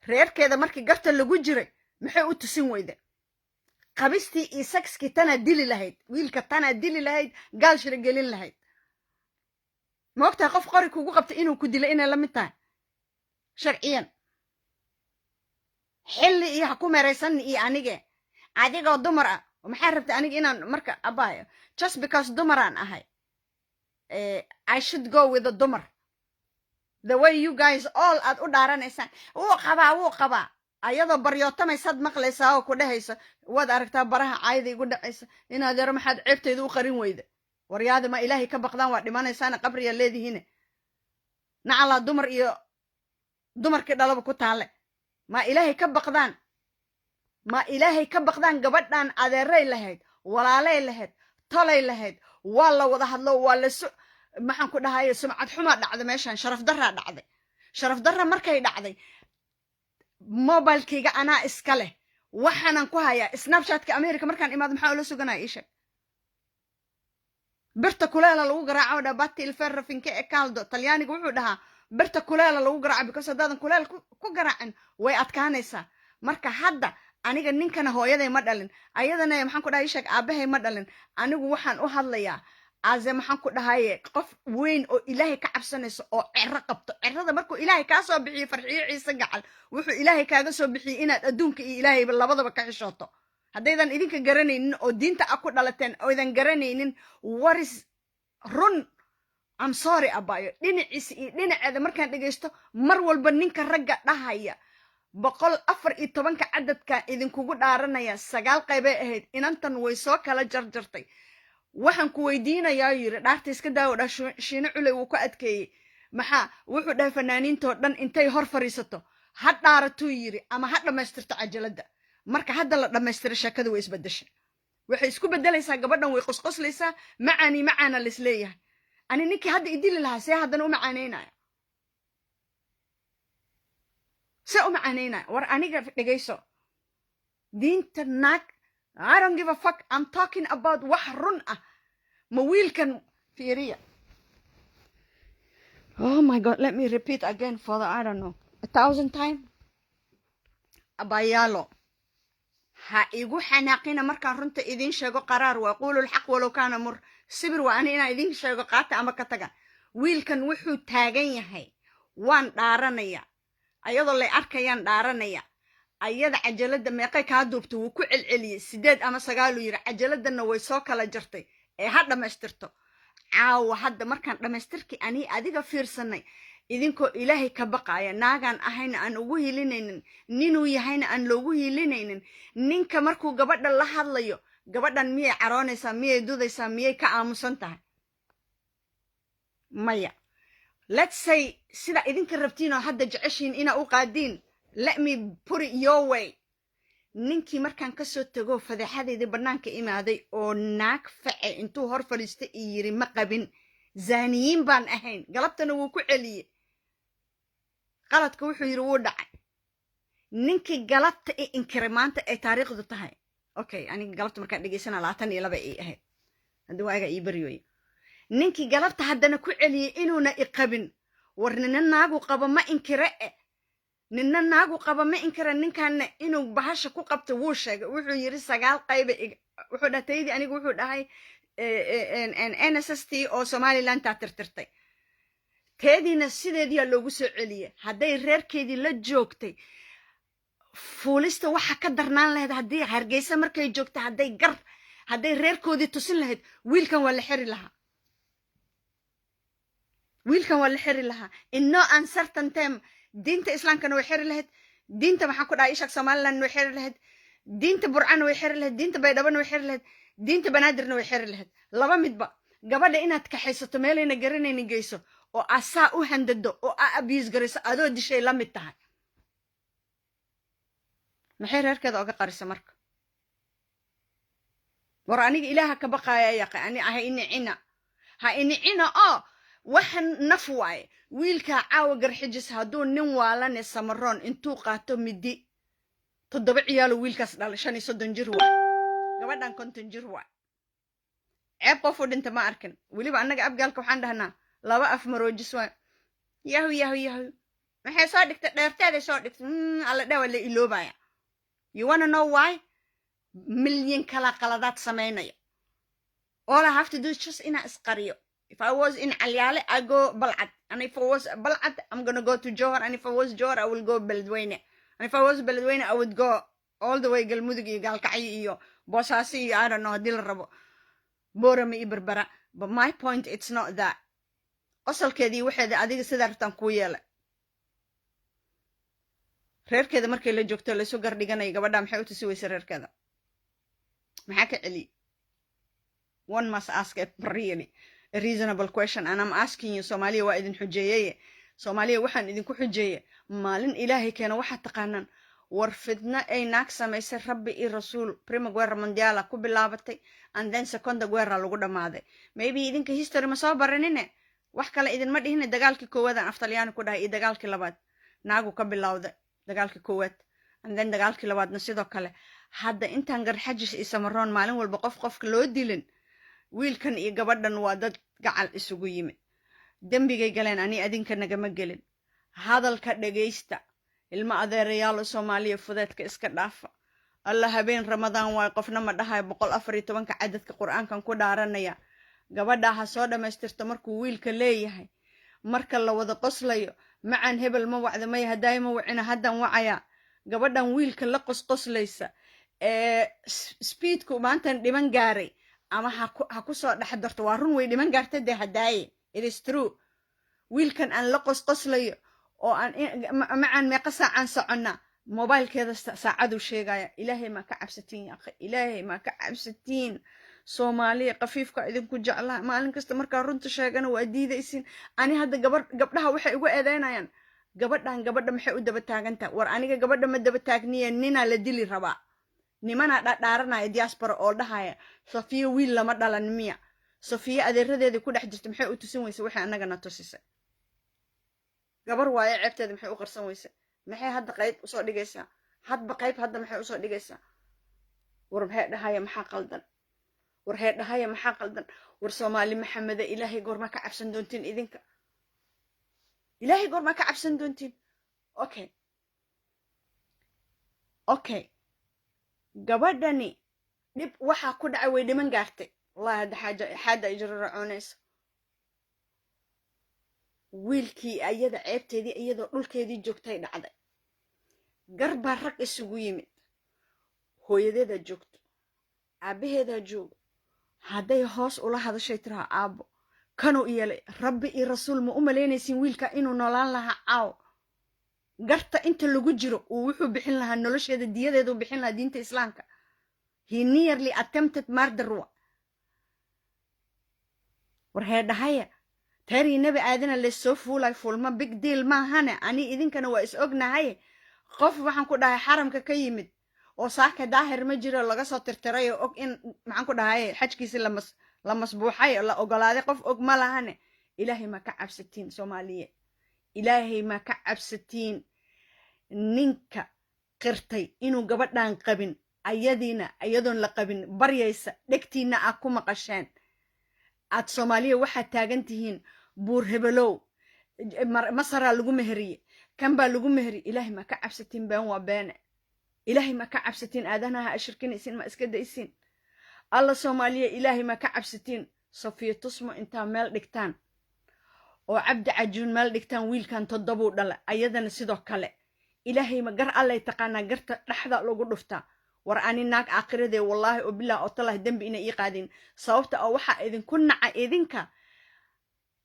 reerkeeda markii garta lagu jiray maxay u tusin weyday qabistii iyo saxki tana dili lahayd wiilka tana dili lahayd gaal shir gelin lahayd ma ogtaa qof qori kugu qabta inuu ku dilo inay la mid tahay sharciyan xilli iyo ha ku meeraysan iyo anige adigoo dumar ah maxay rabtay aniga inaan marka abaayo just because dumaraan ahay I should go with the dumar the way you guys all aad u dhaaranaysaan wuu qabaa ayadoo baryootamaysaad maqlaysaa oo ku dhahaysa waad aragtaa baraha caayda igu dhacaysa inaad yaro maxaad ceebtayda u qarin weyda waryaada ma ilaahay ka baqdaan waa dhimanaysaana qabriya leedihiin nacala dumar iyo dumarkii dhalaba ku taale ma ilaahay ka baqdaan gabadhan adeeray lahayd walaalay lahayd tolay lahayd waa la wada hadlo waa la maxaan ku dhahaye sumcad xumaa dhacday meeshan sharaf darra markay dhacday mobilkayga anaa iska leh waxaanan ku hayaa snapchatka America markaan imaado maxaa ula suganaya isha birta kuleela lagu garaaco dhabati il ferro finke e caldo talyaaniga wuxuu dhahaa birta kuleela lagu garaaco because hadaadan kuleel ku garaacin way adkaanaysaa marka hadda aniga ninkana hooyaday ma dhalin ayadana maxaan ku dhahay isha aabahay ma dhalin anigu waxaan u hadlayaa aze maxaan ku dhahaye qof weyn oo ilaahay ka cabsanayso oo cirro qabto cirrada markuu ilaahay kaa soo bixiyo farxiyo ciise gacal wuxuu ilaahay kaaga soo bixiyey inaad adduunka iyo ilaahay labadaba ka xishooto haddaydan idinka garanaynin oo diinta a ku dhalateen ooydan garanaynin waris run I'm sorry abayo dhinaciisa iyo dhinaceeda markaan dhegaysto mar walba ninka ragga dhahaya 114 cadadka idinkugu dhaaranaya 9 qaybay ahayd inantan way soo kala jarjartay waxaan ku weydiinayaa yiri dhaarta iska daawo shiina culay uu ku adkeeyay maxaa wuxuu dhahay fanaaniinto dhan intay hor fariisato ha dhaaratuu yiri ama ha dhamaystirto cajalada marka hadda la dhamaystiro shakada way isbedeshay waxay isku bedelaysaa gabadhan way qosqoslaysaa macaana la isleeyahay ani ninkii hadda idili lahaa see haddana u macaaneynaya war aniga dhegayso diinta naag I don't give a fuck. I'm talking about wax run ah. Ma wiilkan fiiriya. Oh my God, let me repeat again for the, I don't know, 1,000 times. Abayalo. Ha igu xanaaqina markaan runta idin sheego qaraar waa qulul xaq walow kana mur sibir waa ina idin sheego qaata ama ka taga wiilkan wuxuu taagan yahay waan dhaaranaya ayadoo la arkayaan dhaaranaya ayada cajalada meeqay ka duubto wuu ku celceliyay 8 ama 9 uu yiri cajaladana way soo kala jartay ee ha dhamaystirto caawa hadda markaan dhamaystirkii ani adiga fiirsanay idinkoo ilaahay ka baqaya naagan ahayna aan ugu hilinaynin ninuu yahayna aan loogu hilinaynin ninka markuu gabadha la hadlayo gabadhan miyay caroonaysaa miyay dudaysaa miyay ka aamusan tahay maya let's say sida idinka rabtiin oo hadda jeceshiin ina u qaadiin let me put it your way ninkii markaan ka soo tago fadeexadeedii banaanka imaaday oo naag face intuu hor fadhiistay yiri ma qabin zaaniyiin baan ahayn galabtana wuu ku celiyay qaladka wuxuu yiri wuu dhacay ninkii galabta ee inkirmaanta ay taariikhdu tahay okay aniga galabta markaan dhegaysana 22 ay ahayd haddii waaga ii baryoy ninkii galabta haddana ku celiyey inuuna iqabin war nina naagu qaba ma inkire nina naagu qaba ma inkira ninkaana inuu bahasha ku qabto wuu sheegay wuxuu yiri 9 qayba wuxuu dhataydi anigu wuxuu dhahay NSST oo Somaliland ta tirtirtay teedina sideedii loogu soo celiyay hadday reerkeedii la joogtay fuulista waxa ka darnaan lahayd haddii Hargeysa markay joogto hadday reerkoodii tusin lahayd wiilkan waa la xiri lahaa in no uncertain time diinta islaamkana way xiri lahayd diinta maxaa ku dhahay ishak Somaliland way xiri lahayd diinta Burcana way xiri lahayd diinta Baydhabo way xiri lahayd diinta Banaadirna way xiri lahayd laba midba gabadha inaad ka haysato meelayna garanaynin geyso oo asaa u handado oo abuse garayso adoo dishay la mid tahay maxay reerkeeda oga qarisa marka war aniga ilaaha ka baqaaya yaqaan ha ina oo waxan naf waay wiilka caawa garxijis hadduu nin waalane samaroon intuu qaato midi 7 ciyaalo wiilkaas dhalay 35 jir waay gabadhan 50 jir waay ceeb qof u dhinta ma arkin weliba annaga abgaalka waxaan dhahnaa laba af maroojis waay yahu maxay soo dhigtay dheerteeda soo dhigtay alla dhawa la iloobaya you wanna know why million kala qaladaad sameynaya all I have to do is just ina isqariyo if I was in Alyale I go Balcad and if I was Balcad I'm going to go to Johor and if I was Johor I will go Beledweyne and if I was Beledweyne I would go all the way Galmudug iyo Gaalkacyo iyo Boosaaso iyo I don't know hadii la rabo Boorama iyo Berbera but my point it's not that asalkeedii waxeeda adiga sida rabtaan ku yeelay reerkeeda markay la joogto la soo gardhiganay gabadha maxay u tusi weysay reerkeeda maxaa ka celi one must ask a really a reasonable question and I'm asking you Soomaaliya waa idin xujeeyay Soomaaliya waxaan idin ku xujeeyay maalin Ilaahay keena waxa taqaanaan war fidna ay naag samaysay Rabbi iyo Rasuul Prima Guerra Mondiale ku bilaabatay and then Seconda Guerra lagu dhamaaday maybe idinka history ma soo baranine wax kale idin ma dhihin dagaalkii koowaad aan Aftalyaani ku dhahay iyo dagaalkii labaad naagu ka bilowday dagaalkii koowaad and then dagaalkii labaadna sidoo kale hadda intaan garxajis iyo samaroon maalin walba qofka loo dilin wiilkan iyo gabadhan waa dad gacal isugu yimid dambigay galeen ani adinka nagama gelin hadalka dhageysta ilma adeerayaal Soomaaliya fudeedka iska dhaafa alla habeen Ramadaan waa qofna ma dhahay 114 ka cadadka Quraankan ku dhaaranaya gabadha ha soo dhameystirto markuu wiilka leeyahay marka la wada qoslayo macaan hebel ma wacdo may haday ma wacina hadan wacaya gabadhan wiilka la qoslaysa speedku maantan dhiman gaaray ama ha ku soo dhaxdarto waa run way dhiman gaartay haday it is true wiilkan aan la qoslayo oo aan macaan meeqa saacan socona mobilkeeda saacadu sheegaya ilaahay ma ka cabsatiin ya akhi ilaahay ma ka cabsatiin Soomaaliya qafiifka idinku jeclaa maalin kasta marka runta sheegana waa diidaysin ani hadda gabdhaha waxay ugu eedeynayaan gabadha maxay u daba taaganta war aniga gabadha ma daba taagniye nina la dili raba nimana dhaaranaya diaspora oo dhahaya Safiya wiil lama dhalan miya Safiya adeeradeeda ku dhex jirta maxay u tusin weysay waxay anaga na tusisay gabar waaye ceebteeda maxay u qarsan weysay maxay hadda qayb u soo dhigaysaa hadba qayb hadda maxay u soo dhigaysaa war maxay dhahaya maxaa qaldan war Soomaali Maxameda Ilaahay goorma ka cabsan doontiin idinka Ilaahay goorma ka cabsan doontiin okay gabadhani dib waxa ku dhacay way dhiman gaartay wallahi hada xaada ijra cunaysa wiilkii ayada ceebteedii iyadoo dhulkeedii joogtay dhacday garba rag isugu yimid hooyadeeda joogto aabaheeda joogo hadday hoos ula hadashay tiraa aabo kanu iyalay Rabbi iyo Rasuul ma u maleynaysin wiilka inuu noolaan lahaa caaw garta inta lagu jiro uu wuxuu bixin lahaa nolosheeda diyadeedu bixin lahaa diinta islaamka he nearly attempted murder war heedahaya tari nabi aadana la soo fuulay fulma big deal ma hane ani idinkana waa is ognahay qof waxaan ku dhahay xaramka ka yimid oo saaka daahir ma jiro laga soo tirtiray oo og in maxaan ku dhahay xajkiisa la masbuuxay la ogolaaday qof og ma lahane ilaahay ma ka cabsatiin Soomaaliya ilaahay ma ka cabsatiin ninka qirtay inuu gabadhan qabin ayadoon la qabin baryaysa dhegtiina aad ku maqasheen aad Soomaaliya waxaad taagan tihiin buur hebelow masaraa lagu meheriye kan baa lagu meheri ilaahay ma ka cabsatiin been waa beene ilaahay ma ka cabsatiin aadanaha ashirkinaysin ma iska daysin alla Soomaaliya ilaahay ma ka cabsatiin Safiya Tusmo intaa meel dhigtaan oo Cabdi Cajuun meel dhigtaan wiilkan 7 dhala ayadana sidoo kale ilaahay ma gar alla taqaana garta dhaxda lagu dhuftaa war ani naag aakhirade wallahi oo bilaa oo talah dambi ina ii qaadin sababta oo waxa idinku naca idinka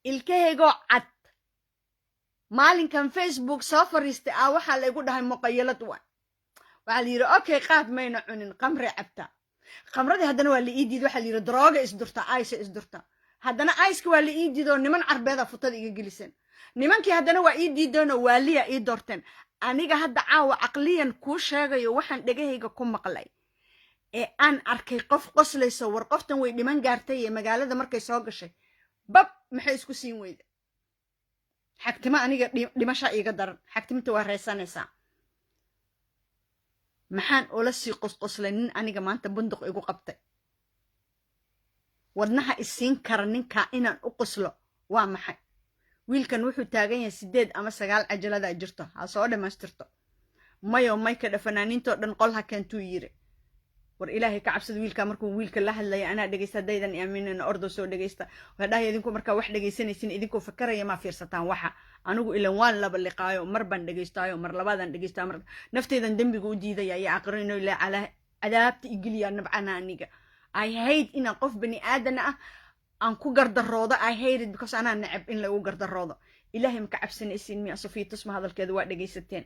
ilkahaygo cad maalinkan Facebook soo fariistay waxa la igu dhahay muqayyalad waxa la yiri okay qaad mayna cunin qamri cabta qamrada haddana waa la ii diiday waxa la yiri darooga isdurta ayse isdurta haddana ayska waa la ii diido niman carbeeda futada iga gelisan nimankii haddana waa ii diidoona waaliya ii doorteen aniga hadda caawa aqliyan ku sheegayo waxaan dhagahayga ku maqlay ee aan arkay qof qoslayso war qoftan way dhiman gaartay ee magaalada markay soo gashay bab maxay isku siin weyda xagtimo aniga dhimasha iga daran xagtimta waa reesanaysaa maxaan ula sii qosqoslayn aniga maanta bunduq igu qabtay wadnaha isiin kara ninka inaan u qoslo waa maxay wiilkan wuxuu taagan yahay 8 ama 9 cajalada jirto ha soo dhamaystirto mayo may ka dhafanaaniinto dhan qolha keentuu yiri war ilaahay ka cabsada wiilka markuu wiilka la hadlay ana dhageysta daydan aaminana ordo soo dhageysta waxa idinku marka wax dhageysanaysin idinku fakaraya ma fiirsataan waxa anigu ilan waan laba liqaayo mar ban dhageystaayo mar labaadan dhageystaa mar nafteydan dambiga u diidaya ay aqrino ila ala adaabta igiliya nabcana aniga I hate in qof bani aadan aan ku gardaroodo I hate it because ana nacab in lagu gardaroodo ilaahay ma ka cabsanaysin miya Safiya Tusmo hadalkeeda waa dhageysateen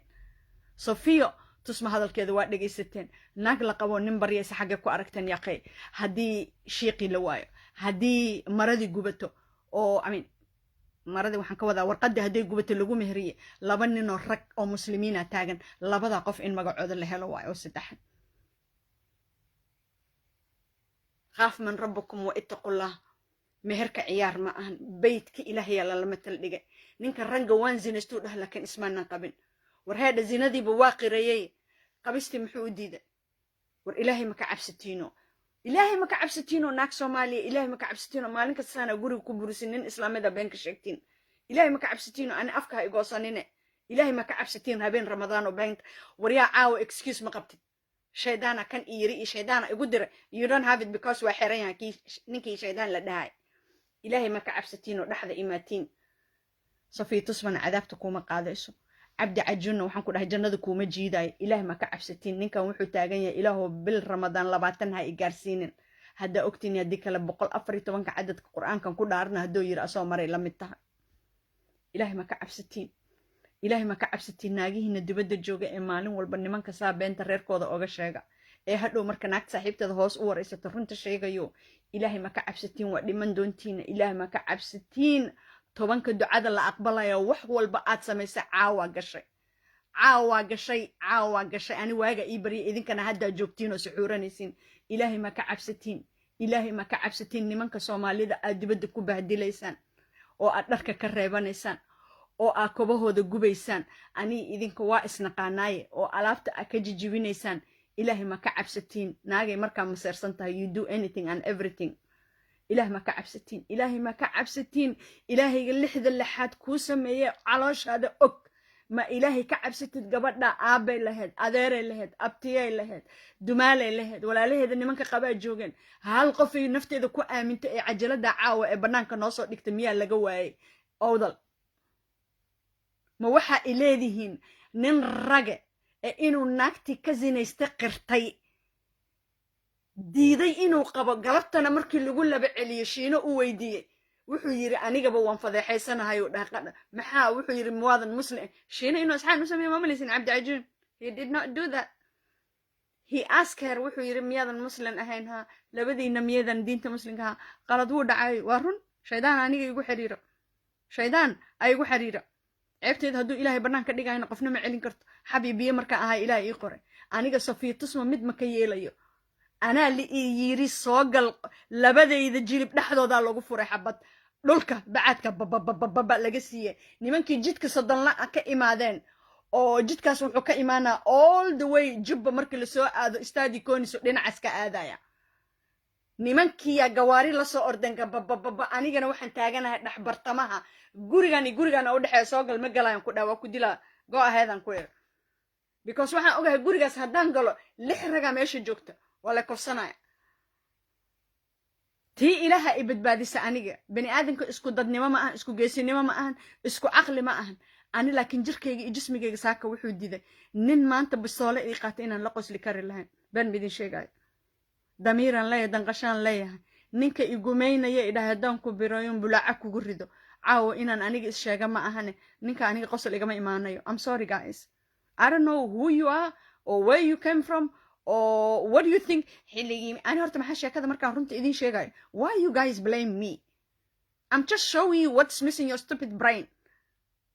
Safiya Tusmo hadalkeeda waa dhageysateen naag la qabo nin baryaysa xagga ku aragtan yaqay hadii shiiqi la waayo hadii maradi gubato oo maradi waxaan ka wadaa warqadda hadii gubato lagu mehriye laba nin oo rag oo muslimiina taagan labada qof in magacooda la helo waayo saddex خاف من ربكم واتقوا الله مهرك عيار ما أهن بيتك إلهي يلا لما تلقى نينك الرنجة وان زينستو ده لكن اسمنا قبل ورهذا زينة دي بواقي ريي قبستي محودي ده ور إلهي ما كعب ستينو إلهي ما كعب ستينو ناك سومالي إلهي ما كعب ستينو مالك السنة قولي كبر سنين إسلام ده بينك شكتين إلهي ما كعب ستينو أنا أفكها إقوصانين إلهي ما كعب ستينو هبين رمضان وبين وريا عاو إكسكيوز ما قبتي شيطانا كان يري شيطانا يقدر you don't have it because وحريان كي نكي شيطان لدهاي إلهي ما كعبستين ولحظة إيماتين صفية تصمن عذابتكم قادسو عبد عجون وحنقول له جندكم جيداي إلهي ما كعبستين نكا وحو تاجية إلهه بالرمضان لبعتنها إجارسين هدا أكتين يديك لبقول أفريت وانك عدد القرآن كان كل عرنا هدو يرأسوا مري لمتها إلهي ما كعبستين إلهي ما كعبستين ناجيه ندبد الجوجة إيمانين والبرنامج كساب بين ترير كودا أوجا شيء هادو مركناك صاحبته هوس ورئيسة ترنت الشيء يو إلهي ما كعبستين وقدي من دونتين إلهي ما كعبستين طبعاً كدعاء الله أقبله يا وح والبقات سميس عاوا قشي أنا واجا إبري إذن كان هدا جوبتين وسحورا نسين إلهي ما كعبستين نمانك سومالي ذا أدبد كوبه ديليسان أو أدرك كريبانيسان oo akobahooda gubaysaan ani idinka waa isnaqaanaay oo alaabta ka jijibinaysaan ilaahay ma ka cabsatiin naagay markaa maseersan tahay you do anything and everything ilaahay ma ka cabsatiin ilaahayga lixda lixaad ku sameeyay calooshaada og ma ilaahay ka cabsatid gabadha aabay lahayd adeeray lahayd abtiyay lahayd dumaalay lahayd walaalaheeda nimanka qabaa joogeen hal qof ay nafteeda ku aaminta ee cajalada caawa ee banaanka noo soo dhigtay miyaa laga waayay awdal ما وحا إليدهين نين رجع إنو ناكتي كزينيستا قرتي ديدي إنو قلبتنا مركي اللي قول بعلي شينو ويدي وحو يري أنيقا بوان فضيحي سنة هايو محا وحو يري مواطن مسلم شينو إنو أسحان مسلمي مملسين عبد عجون he did not do that he asked her وحو يري مياذا مسلم أهينها لبدي إن مياذا دينتا مسلمها قالت هو دعاي وارون شيطان أنيقا يقو حريرة شيطان أيقو حريرة عبتيد هدو إلهي برنامج ديغاينا قفنا ما علين كرت حبيبي marka aha Ilaahay ii qoray aniga Safiya Tusmo mid ma ka yeelayo ana li yiri soo gal labadayda jilib dhaxdooda lagu furay xabad dhulka bacadka baba laga siiyay nimankii jidka sadan la ka imaadeen oo jidkaas wuxuu ka imaanaa all the way jubba markii lasoo aado istaadi kooniso dhinacaas ka aadaya nimankiya gawaari lasoo ordanka babababa anigana waxaan taaganahay dhex bartamaha gurigana u dhexeeya soo gal ma galayaan ku dhawa ku dilaa go aheedan ku because waxaan ogahay gurigaas haddaan galo 6 raga meesha joogta waa la korsanaya tii ilaaha i badbaadisa aniga bani aadamka isku dadnimo ma ahan isku geesinimo ma ahan isku aqli ma ahan ani laakiin jirkayga iyo jismigayga saaka wuxuu diiday nin maanta bisoole ii qaatay inaan la qosli kari lahayn baan midin sheegaya damiiraan leeyahay danqashaan leeyahay ninka i gumaynaya idhahay haddaan ku birayon bulaaca kugu rido caawo inaan aniga is sheega ma ahane ninka aniga qosol igama imaanayo I'm sorry guys I don't know who you are or where you came from or what do you think xilligii ani horta maxaa sheekada markaan runta idin sheegayo why you guys blame me I'm just showing you what's missing your stupid brain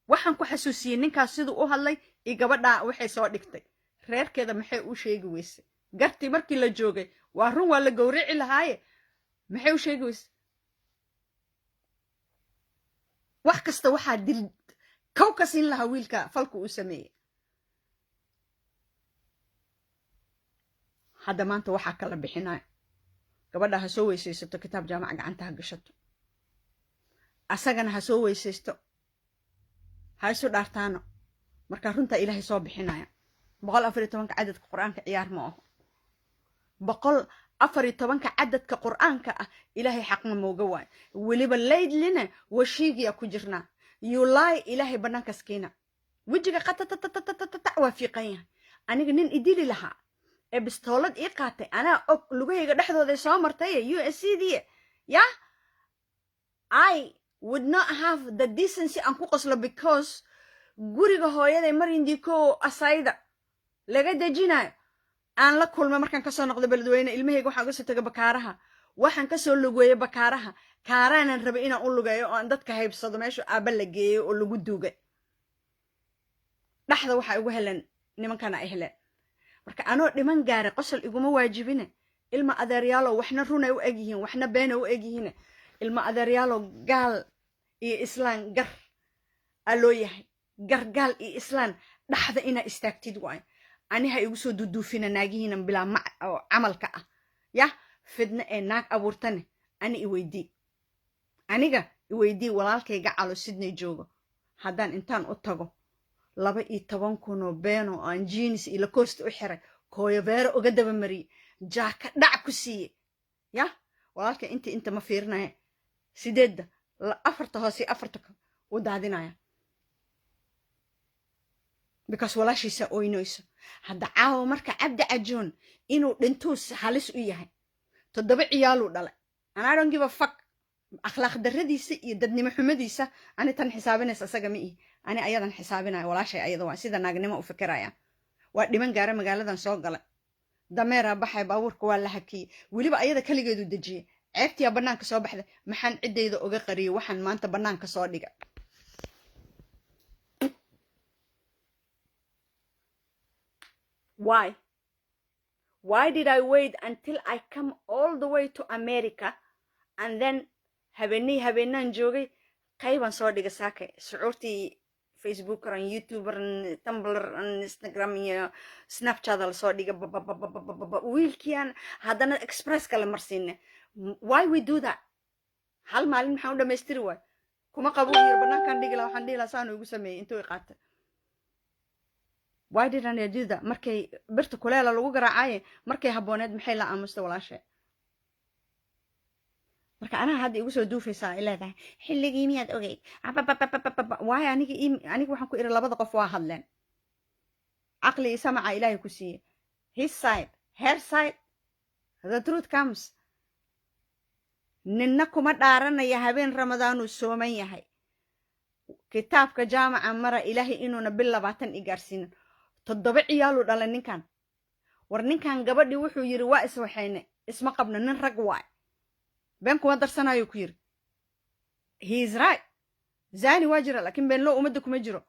waxaan ku xasuusiyey ninkaas siduu u hadlay iyo gabadhaa waxay soo dhigtay reerkeeda maxay u sheegi weysay gartii markii la joogay waa run waa la gowrici lahaaye maxay u sheegi weysay wax kasta waxaa dil kow ka siin lahaa wiilka falku uu sameeyey hadda maanta waxaa kala bixinaya gabadha ha soo weysaysato kitaab jaamaca gacanta ha gashato asagana ha soo weysaysto ha isu dhaartaano marka runta ilaahay soo bixinaya 114 cadadka quraanka ciyaar ma aha 114 cadadka quraanka ah ilaahay xaqna mooga waay waliba leydlina washiigiya ku jirna yulay ilaahay banaankas keena wajiga qatatata waa fiiqan yahay aniga nin idili lahaa ee bistoolad ii qaatay anaa og lugahayga dhexdooda soo martay USCD ya I would not have the decency aan ku qoslo because guriga hooyaday marindii ko asayda laga dejinayo aan la kulmay markaan ka soo noqdo beledweyne ilmahayga waxaan ka soo tagay bakaaraha waxaan ka soo lugeeyay bakaaraha kaaraanan rabay inaan u lugeeyo oo aan dadka haybsado meesha aaba la geeyo oo lagu duugay dhaxda waxa ugu helan nimankana ay heleen marka anoo dhiman gaaray qosol iguma waajibine ilma adeeryaalo waxna runay u eg yihiin waxna been u eg yihiin ilma adeeryaalo gaal iyo islaan gar aloo yahay gargaal iyo islaan dhaxda ina istaagtid waay aniha igu soo duduufina naagihiina bilaa camalka ah ya fidna ee naag abuurtane ani aniga i weydii walaalkayga calo sidnay joogo haddaan intaan u tago 12 kunoo beeno aan jeans iyo lacoste u xiray kooyo beero uga daba mariyay jaaka dhac ku siiyey ya walaalka inta ma fiirnaya 8 afarta hoose afarta u daadinaya because walaashiisa oynoyso hadda caawo marka cabdi cajoon inuu dhintuus halis u yahay 7 ciyaaluu dhalay and I don't give a fuck akhlaaq darradiisa iyo dadnimo xumadiisa ani tan xisaabinaysa asaga ma ii ani ayadan xisaabinayo walaashay ayada waa sida naagnimo u fikiraya waa dhiman gaara magaaladan soo galay dameera baxay baabuurka waa la hakiyay waliba ayada kaligeedu dajiyay ceebtiya banaanka soo baxday maxaan cidayda uga qariyay waxaan maanta banaanka soo dhiga why did I wait until I come all the way to America and then habeenan joogay qayban soo dhiga saakay sucuurtii Facebook and YouTube and Tumblr and Instagram iyo Snapchat la soo dhiga wiilkiyan haddana express kala marsiine why we do that hal maalin maxaan u dhamaystiri waay kuma qabo yar banaankan dhigi lahaa waxaan dhihi lahaa saan ugu sameeyay intuu qaatay why didn't I do that markay birta kuleela lagu garaacay markay habooneed maxay la aamusta walaashay marka ana hadda igu soo duufaysaa ilaahay xilligii miyaad ogay waay aniga waxaan ku iri labada qof waa hadleen aqli isamaca ilaahay ku siiyay his side her side the truth comes ninna kuma dhaaranaya habeen ramadaanu sooman yahay kitaabka jaamaca mara ilaahay inuuna bil 20 igaarsiin 7 ciyaalu dhalay ninkan war ninkan gabadhii wuxuu yiri waa iswaxayne isma qabna nin rag waay been kuma darsanayo ku yiri he is right zani wajira laakiin been loo umada kuma jiro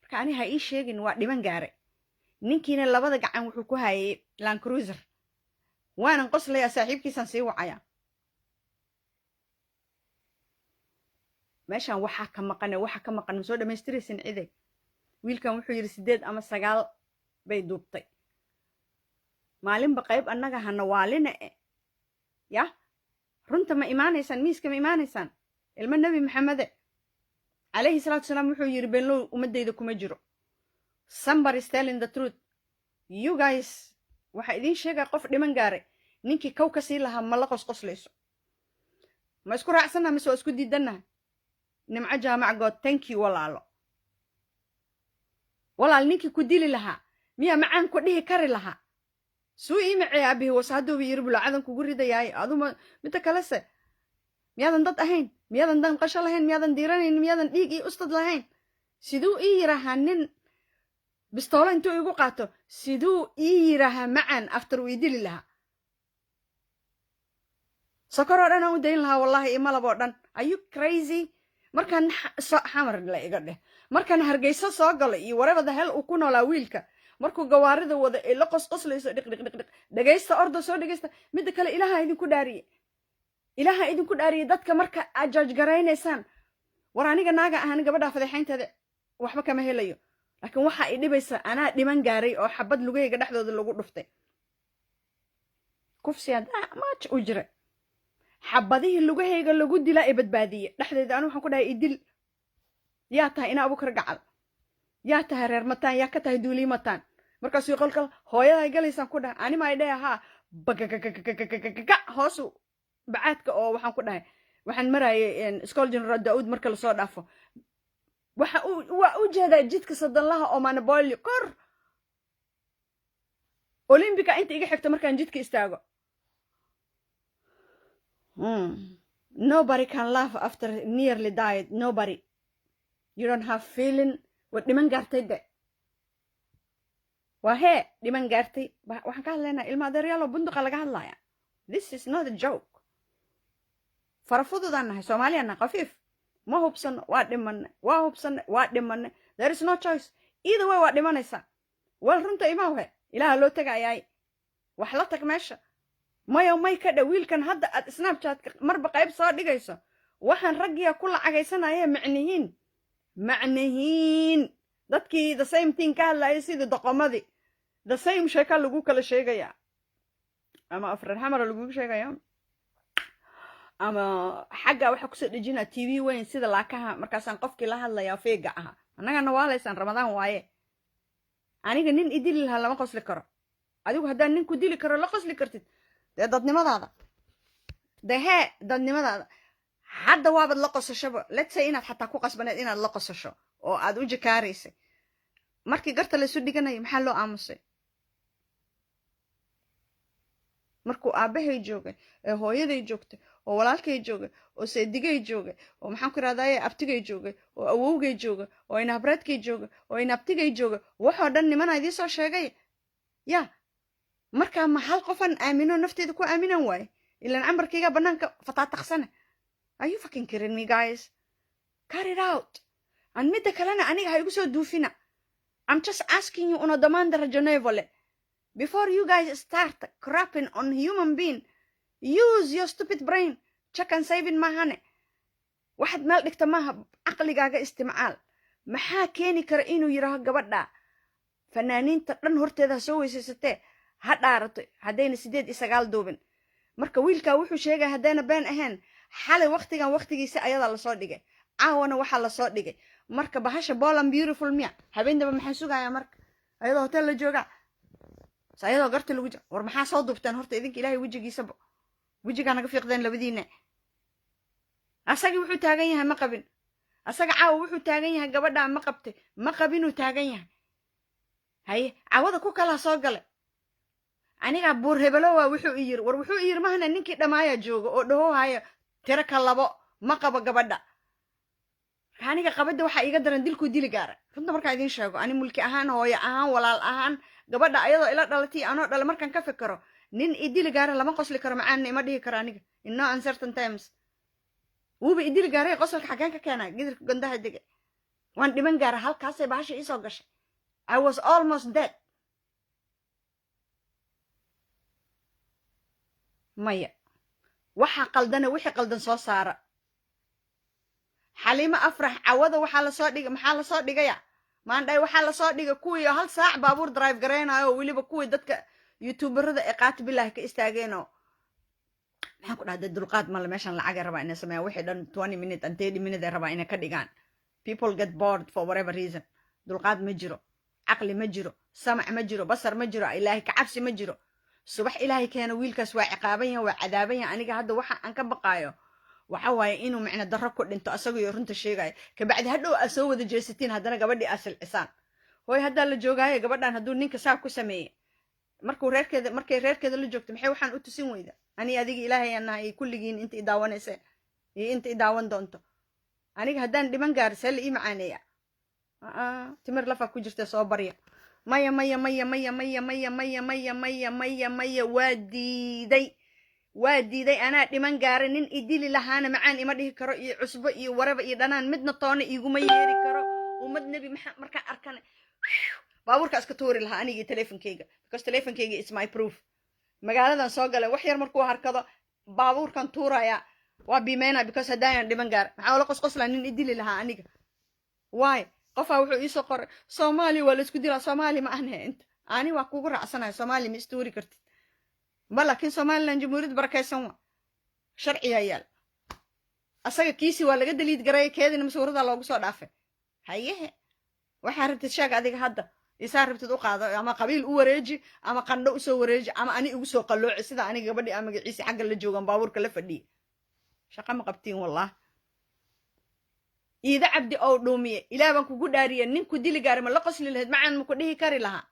marka ani ha ii sheegin waa dhiman gaare ninkiina labada gacan wuxuu ku hayay Land Cruiser waanan qoslaya saaxiibkiisan sii wacaya meeshan waxa ka maqan soo dhameystiraysan ciiday wiilkan wuxuu yidhi 8 ama 9 bay duubtay maalinba qayb annaga hana waalina ya runta ma imaanaysaan miiska ma imaanaysaan ilma nabi maxamede calayhi salaatu wasalaam wuxuu yidhi beenlow ummadayda kuma jiro somebody is telling the truth you guys waxa idin sheegay qof dhiman gaaray ninkii kow ka sii lahaa ma la qosqoslayso ma isku raacsana mise waa isku diidana nimco jaamac good thank you walaalo walaal ninkii ku dili lahaa miya macaan ku dhihi kari lahaa suu ii macay abihi wasaadooba yiri bulaacadan kugu ridayaay aduma midda kale se miyaadan dad ahayn miyaadan dan qasho lahayn miyaadan diiranayn miyaadan dhiig ii ustad lahayn siduu ii yirahaa nin bistoolo intuu igu qaato siduu ii yirahaa macaan after uu dili lahaa sokor dhan aan u dayn lahaa wallahi imalabo dhan are you crazy markaan xamar la iga dheh markaan hargeysa soo galay iyo wareebada hel uu ku noolaa wiilka markuu gawaarida wada ee la qosqoslayso dhiq dhageysta ordo soo dhageysta midda kale ilaaha idinku dhaariye dadka marka aad judge garaynaysaan war aniga naaga ahaan gabadha fadeexaynteeda waxba kama helayo laakiin waxa ay dhibaysa anaa dhiman gaaray oo xabad lugayga dhexdooda lagu dhuftay kufsiyaad maaj u jira xabadihii lugahayga lagu dilaa ee badbaadiye dhexdeeda anu waxaan ku dhahay idil yaa tahay ina abukar gacal yaa tahay reer mataan yaa ka tahay duulii mataan markaasuu qolkal hooyaday galaysaan ku dhahay anima ay dhahay haa bagagagagagagaga hoosu bacaadka oo waxaan ku dhahay waxaan marayay school general daud marka lasoo dhaafo waa u jeedaa jidka sadanlaha oo manabolio kor olympica inta iga xigta markaan jidka istaago nobody can laugh after nearly died nobody you don't have feeling wa dhiman gaartay de waa hee dhiman gaartay waxaan ka hadlaynaa ilma adeeryaalo bunduqa laga hadlaya this is not a joke farafududaan nahay soomaaliyana qafiif ma hubsano waa dhimanay waa hubsanay waa dhimanay there is no choice either way waa dhimanaysaa wal runta imaawe ilaaha loo tagayaay wax la tag meesha mayo may ka dha wiilkan hadda aad snapchatka marba qayb soo dhigayso waxaan raggiya ku lacagaysanaya macnihiin dadkii the same thing ka hadlayay sida doqomadii the same sheeka lagu kala sheegaya ama afrar xamar lagu sheegaya ama xagga waxa ku soo dhijina TV weyn sida laakaha markaasaan qofkii la hadlaya feega aha annagana waalaysan ramadaan waaye aniga nin idili lahaa lama qosli karo adigu haddaan nin ku dili karo la qosli kartid dee dadnimadaada hadda waabad la qosashaba let's say inaad xataa ku qasbaneed inaad la qosasho oo aad u jikaaraysay markii garta la isu dhiganayo maxaa loo aamusay markuu aabahay joogay ee hooyaday joogtay oo walaalkay joogay oo seedigay joogay oo maxaan ku raadayay abtigay joogay oo awowgay joogay oo inaabreedkay joogay oo inabtigay joogay waxoo dhan nimana idii soo sheegay ya markaa ma hal qofan aamino nafteeda ku aaminan waaye ilaan cambarkayga banaanka fataataqsane are you fucking kidding me guys cut it out an midda kalena aniga ha igu soo duufina I'm just asking you una domanda ragionevole before you guys start crapping on human being use your stupid brain check and save in mahane waxaad meel dhigta maaha caqligaaga isticmaal maxaa keeni kara inuu yiraaho gabadha fanaaniinta dhan horteeda soo weysaysatee ha dhaarato haddayna 8 iyo 9 duubin marka wiilka wuxuu sheegay haddayna been ahayn xalay waqtigiisa ayadaa lasoo dhigay caawana waxaa lasoo dhigay marka bahasha Bolan Beautiful miya habeendaba maxaan sugayaa marka ayadoo hotel la jooga sayadoo garta lagu jiro war maxaa soo duubtaan horta idinka ilaahay wajigiisaba wajiga naga fiiqdeen labadiina asagi wuxuu taagan yahay ma qabin asaga caawa wuxuu taagan yahay gabadha ma qabtay ma qabinuu taagan yahay hay caawada ku kala soo galay aniga buur hebelo waa wuxuu yiri war wuxuu yiri mahna ninkii dhamaaya jooga oo dhaho haya tira ka labo ma qabo gabadha aniga qabada waxa iga daran dilku dili gaara runta marka idin sheego ani mulki ahaan hooyo ahaan walaal ahaan gabadha ayadoo ila dhalatay anoo dhal markan ka fikiro nin idili gaara lama qosli karo macaan ima dhihi karo aniga in no uncertain times wuuba idili gaaray qosolka xagaan ka keenay gidirka gandaha dege waan dhiman gaara halkaas ay bahasha ii soo gashay I was almost dead maya waxa qaldana wixii qaldan soo saara xalima afrax cawada waxa la soo dhigay maxaa la soo dhigaya maandhay waxaa lasoo dhigay kuwii hal saac baabuur drive garaynayo weliba kuwii dadka youtuberada ee qaati bilaahi ka istaageenoo maxaan ku dhahday dulqaad male meeshan lacagay rabaa inay sameeyaan wixii dhan 20 minute and 30 minute ay rabaa inay ka dhigaan people get bored for whatever reason dulqaad ma jiro caqli ma jiro samac ma jiro basar ma jiro ilaahay ka cabsi ma jiro subax ilaahay keena wiilkaas waa ciqaaban yahay waa cadaaban yahay aniga hadda waxa aan ka baqaayo waxa waaye inuu micna darro ku dhinto asagoo iyo runta sheegaya kabacdi hadhow aad soo wada jeesatiin haddana gabadhii aad silcisaan hooy haddaa la joogaayo gabadhan hadduu ninka saa ku sameeyey markay reerkeeda la joogto maxay waxaan u tusin weyda ani adiga ilaahay aan nahay kulligiin inta i daawanaysa iyo inta i daawan doonto aniga haddaan dhiman gaar see la ii macaaneeya timir lafa ku jirta soo barya maya maya maya maya maya maya maya maya maya maya maya waa diiday anaa dhiman gaara nin idili lahaana macaan ima dhihi karo iyo cusbo iyo waraba iyo dhanaan midna toona iguma yeeri karo ummad nebi maxamed markaan arkana baabuurka iska tuuri lahaa anigii teleefonkeyga because teleefonkeyga is my proof magaaladan soo galay wax yar markuu harkado baabuurkan tuuraya waa biimeynaa because haddaanan dhiman gaara maxaa la qosqoslaa nin idili lahaa aniga why qofaa wuxuu iisoo qoray soomaaliya waa la isku dilaa soomaali ma ahne inta ani waa kugu raacsanayo soomaaliya ma istuuri kartid ma laakiin somaliland jamhuuriyad barakaysan wa sharciyaa yaal asaga kiisi waa laga daliid garaya keedina masuuradaa loogu soo dhaafay hayehe waxaa rabtid sheeg adiga hadda isaa rabtid u qaado ama qabiil u wareeji ama qandho usoo wareeji ama ani igu soo qallooci sida aniga gabadhii ama magaciisi xagga la joogan baabuurka la fadhiya shaqa ma qabtiin wallah iida cabdi oo dhuumiye ilaah baan kugu dhaariye ninku dili gaari ma la qosli lahayd macaan ma ku dhihi kari lahaa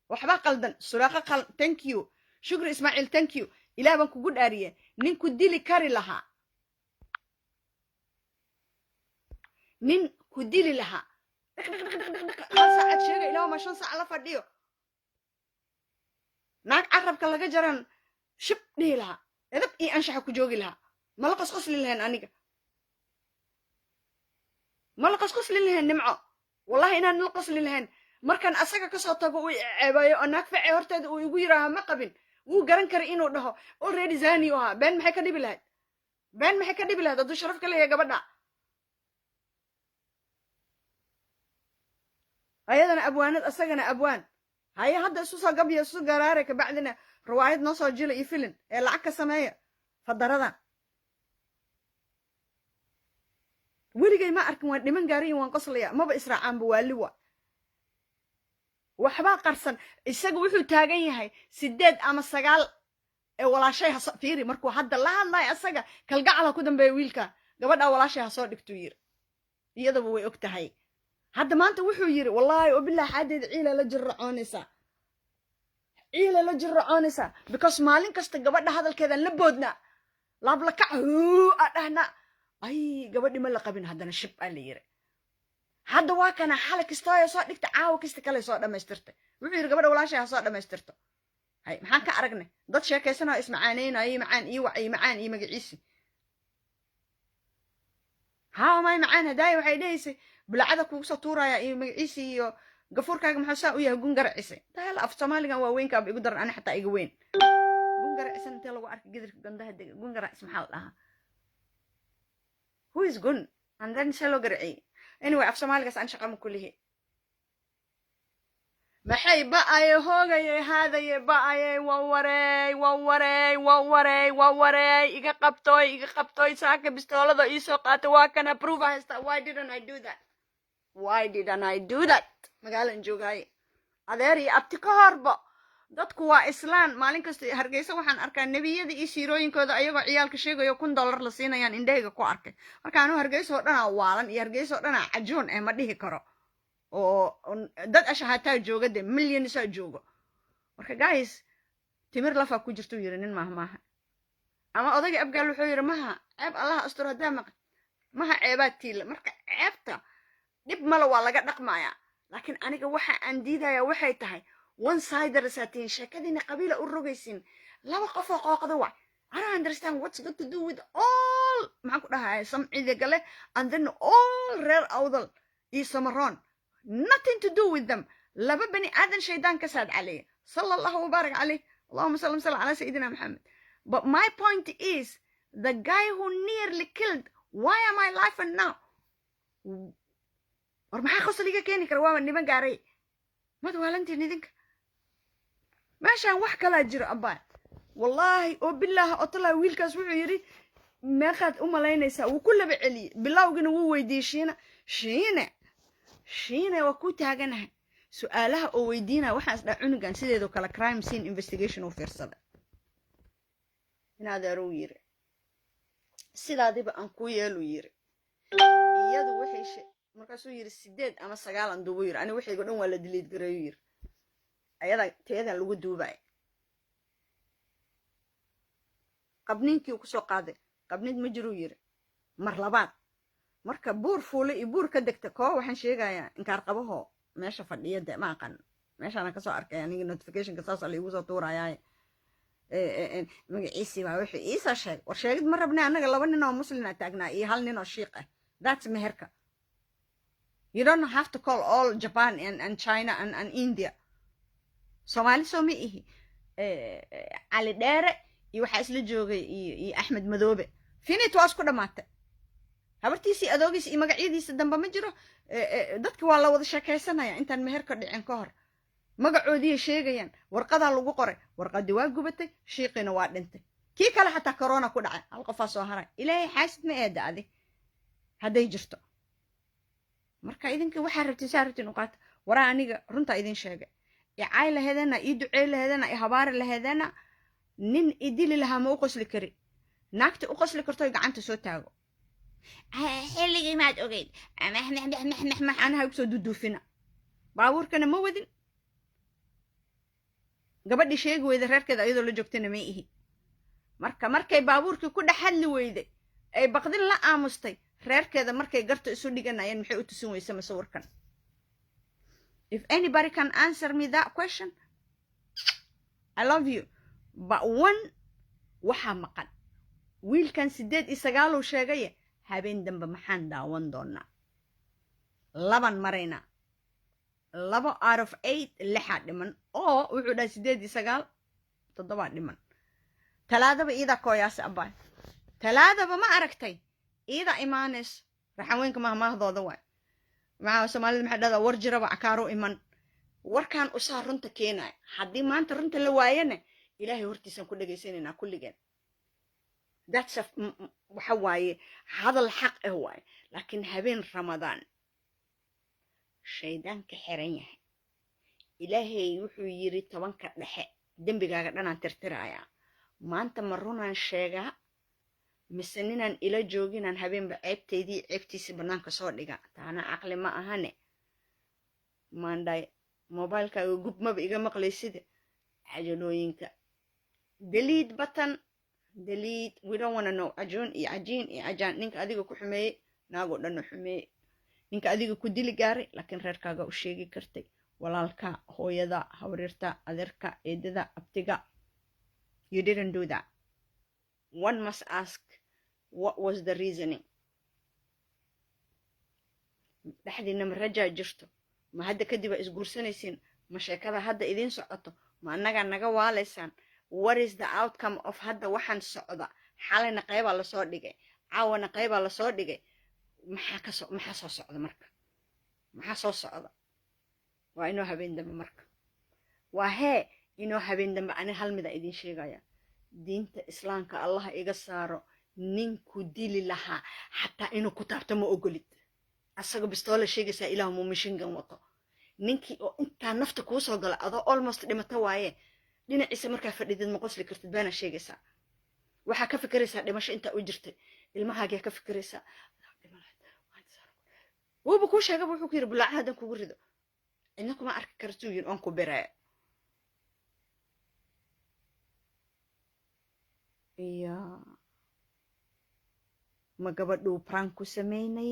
waxba qaldan suraaqa thank you shukri ismaaciil thank you ilaah baan kugu dhaariye ninku dili kari lahaa nin ku dili lahaa hal saacad sheega ilaa ma 5 saac la fadhiyo naag carabka laga jaran shib dhihi lahaa edab ii anshaxa ku joogi lahaa ma la qosqosli lahayn aniga ma la qosqosli lahayn nimco wallahi inaan la qosli lahayn markaan asaga ka soo tago uu ceebayo oo naag facay horteeda uu igu yiraaha ma qabin wuu garan karay inuu dhaho already zani oo ha been maxay ka dhibi lahayd hadduu sharaf ka leeyahay gabadha ayadana abwaanad asagana abwaan haya hadda isu soo gabya isu garaare ka bacdina riwaayad noo soo jila iyo filin ee lacag ka sameeya fadarada weligay ma arkin waan dhiman gaariyin waan qoslaya maba israacaanba waa liwa waxbaa qarsan isaga wuxuu taagan yahay 8 ama 9 ee walaashay fiiri markuu hadda la hadlay asaga kalgacala ku dambeeya wiilka gabadha walaashay ha soo dhigto yiri iyadaba way og tahay hadda maanta wuxuu yiri wallahi oo billaah xadeed ciila la jirracoonaysa because maalin kasta gabadha hadalkeeda la boodna laab la kac adhahna ay gabadhi ma la qabin haddana shib aan la yiri hadda waa kana xal kasta ay soo dhigta caawa kasta kale soo dhameystirtay wuxuu yiri gabadha walaashay ha soo dhameystirto hay maxaan ka aragnay dad sheekaysanaa ismacaaneynay macaan iyo wacay macaan iyo magaciisi ها ما معانا داي waxay dhaysay bulacada kugu soo tuuraya iyo magaciisi iyo gafuurkaaga maxaa saa u yahay gungar cisay taal af Soomaaliga waa weyn ka igu daran ana xataa iga weyn gungar cisay inta lagu arkay gidirka gandaha gungar cis maxaa lahaa who is gun and then selo garci anyway af Soomaaliga aan shaqo ma kulihi maxay ba'ay hoogay haaday ba'ay wawaray iga qabtooy saaka bistoolada ii soo qaatay waa kana proof haysta why didn't I do that magaalan joogay adeer iyo abti ka horba dadku waa islaan maalin kasta hargeysa waxaan arkaa nabiyada iyo siirooyinkooda ayagoo ciyaalka sheegayo $1 la siinayaan indhayga ku arkay marka aanu hargeysa oo dhan waalan iyo hargeysa oo dhan cajoon ma dhihi karo oo dad ashahataa jooga de millions joogo marka guys timir lafa ku jirto yiri nin maaha ama odayga abgaal wuxuu yiri maha ceeb Allah astur hadaa maha ceebaatiil marka ceebta dib mala waa laga dhaqmaya laakiin aniga waxa aan diidaya waxay tahay one sider saatiin sheekadina qabiila u rogaysin laba qof oo qooqdo waa I don't understand what's got to do with all maxaan ku dhahay samciida gale and then all reer awdal iyo samaroon nothing to do with them laba bani aadan shaydaan ka saad calee sallallahu mubarak calee allahumma salli ala sayyidina muhammad but my point is the guy who nearly killed why am I laughing now war maxaa qosliga keeni kara waa niman gaaray mad waalantiin idinka meeshaan wax kala jiro abaa wallahi oo bilaahi oo talaa wiilkaas wuxuu yiri meeqaad u malaynaysaa wuu ku laba celiyey bilowgina wuu weydiiyey shiine waa ku taaganahay su'aalaha oo weydiinaa waxaas dhaa cunugan sideedoo kale crime scene investigation u fiirsaday inaadeeruu yiri sidaadiba aan ku yeelu yiri iyadu waxay markaasuu yiri 8 ama 9 aan duubo yiri ani waxaygo dhan waa la delete gareeyo yiri ayada teedan lagu duubay qabniinkii ku soo qaaday qabnid ma jiru yiri mar labaad marka buur fuule iyo buur ka degta koo waxaan sheegayaa inkaar qabaho meesha fadhiyada ma aqaan meeshaan ka soo arkay aniga notification ka saas la igu soo tuurayaa magaciisi waa wixii iisa sheeg war sheegid ma rabnaa anaga 2 nin oo muslimiin taagnaa iyo 1 nin oo shiiq ah that's meherka you don't have to call all Japan and China and India Somali soo miihi Ali Dheere iyo waxa isla joogay iyo Axmed Madoobe finit waa isku dhamaatay habartiisi adoogiis iyo magaciidiisa damba ma jiro dadka waa la wada sheekaysanaya intaan meherka dhicin ka hor magacoodii sheegayaan warqada lagu qoray warqadii waa gubatay shiiqina waa dhintay kii kale xataa corona ku dhacay hal qof soo haray ilaahay xaasid ma eedaadi haday jirto marka idinka waxa rabtay saartin u qaata waraa aniga runta idin sheegay ay laheedana ii ducey laheedana ii habaar laheedana nin idili lahaa ma u qosli kari naagta u qosli karto gacanta soo taago xilligii maad ogeyd ana ha soo duduufina baabuurkana ma wadin gabadhii sheegi weyday reerkeeda ayadoo la joogtana ma ihi markay baabuurkii ku dhaxadli weyday ay baqdin la aamustay reerkeeda markay garto isu dhiganayeen maxay u tusin weysa masawirkan if anybody can answer me that question I love you but one waxa maqan wiilkan 8 iyo 9 uu sheegay habeen dambe maxaan daawan doonaa laban marayna 2 out of 8 lixa dhiman oo wuxuu dhahay 8 iyo 9 7 dhiman talaadaba ida kooyaas abay talaadaba ma aragtay ida imaanes raxaweenka mahmahdooda way ma Soomaalida maxay dhada war jiraba akaaro iman warkan u saar runta keenay hadii maanta runta la waayana ilaahay hortiisan ku dhageysanayna kulligeen that's waxa waaye hadal xaq ah waaye laakiin habeen ramadaan shaydaanka xiran yahay ilaahay wuxuu yiri 10ka dhexe dambigaaga dhanaan tirtiraaya maanta marunaan sheega misaninaan ila jooginaan habeenba ceebteedii ceebtiisa banaanka soo dhiga taana aqli ma ahane maanday mobilekaaga gub maba iga maqlaysid cajalooyinka delete button delete we don't want to know ajoon iyo ajiin iyo ajaan ninka adiga ku xumeeyay naago dhan xumeeyay ninka adiga ku dili gaaray laakiin reerkaaga u sheegi kartay walaalka hooyada hawrirta adeerka eedada abtiga you didn't do that one must ask what was the reasoning dhaxdiina maraja jirto ma hadda kadib isguursanaysiin ma sheekada hadda idin socoto ma anaga naga waaleysaan what is the outcome of hadda waxaan socda xalayna qayb la soo dhigay caawana qayb la soo dhigay maxaa soo socda marka maxaa soo socda waa inoo habeen dambe marka waa hee inoo habeen dambe ani hal mid idin sheegaya diinta islaamka Allah iga saaro ninku dili lahaa hatta inuu ku taabto ma ogolid asaga bistoole sheegaysa ilaahu muumishingan wato ninkii oo inta nafta ku soo gala adoo almost dhimata waaye dhinaciisa markaa fadhidid ma qosli kartid baana sheegaysa waxa ka fikiraysa dhimasho inta u jirtay ilmahaaga ka fikiraysa wuxuu ku sheegay wuxuu ku yiri bulaaca hadan kugu rido inaku ma arki kartuu yiri on ku biray iya ma gabadhu prank ku sameynay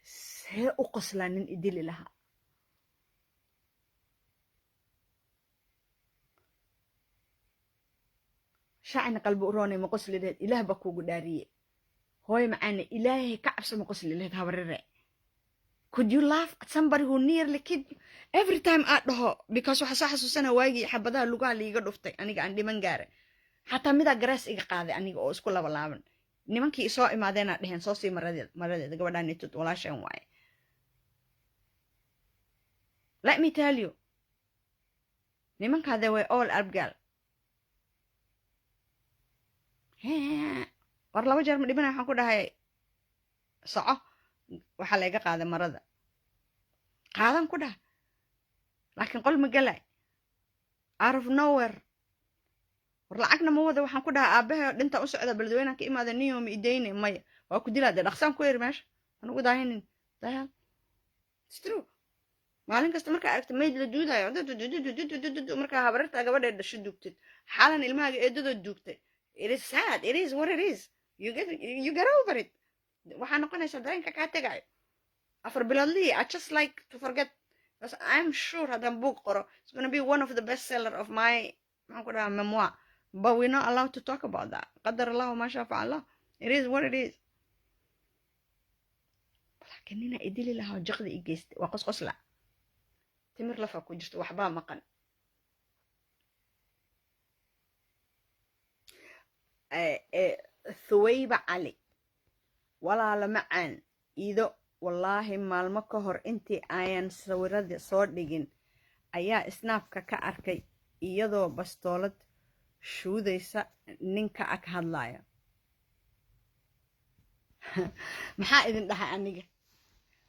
see u qoslaanin idili lahaa شعن قلب أوراني مقصل له إله بكو قدارية هاي معانا إلهي كعبس مقصل له هبرر could you laugh at somebody who nearly killed you every time أده because وحصح سنة واجي حبذا اللقاء اللي يقدر فتي أنا عندي من جارة حتى ماذا جرس إيقاظ أنا أوس كلها بلعبن nimankii soo imaadeena dheheen soo sii maradeeda gabadhaan nitod walaashan waaye. Let me tell you, nimankaa they were all abgal. war 2 jeer ma dhibana waxaan ku dhahay soco waxa laga qaaday marada qaadan ku dhahay laakiin qol ma galay out of nowhere war lacagna ma wada waxaan ku dhahay aabahay dhinta u socda balwadweynaha ka imaada niyo ma ideyne maya waa ku dilaa dhaqsan ku yar meesha anigu daahinin dahal it's true maalin kasta marka aragto mayd la duudayo marka habarta gabadheed dhasho duugtid xaalan ilmaaga eedadoo duugtay. It is sad. It is what it is. You get over it. waxaan noqonaysaa dareenka kaa tagayo 4 biloodlii. I just like to forget because I'm sure haddaan book qoro it's gonna be one of the best seller of my maxaan ku dhahaa memoir, but we're not allowed to talk about that. qadar allahu ma shaa facala. It is what it is. laakiin nina idili lahaa jaqda i geystay waa qosqosla timir lafa ku jirto waxbaa maqan. ثويبة علي ولا لمعان إذا والله مالما كهر انتي آيان سويرد صوردين أيا إسنافكا كأركي إيضو بستولد شو ديسا ننكا أكهد لايا محا إذن دها أنيجا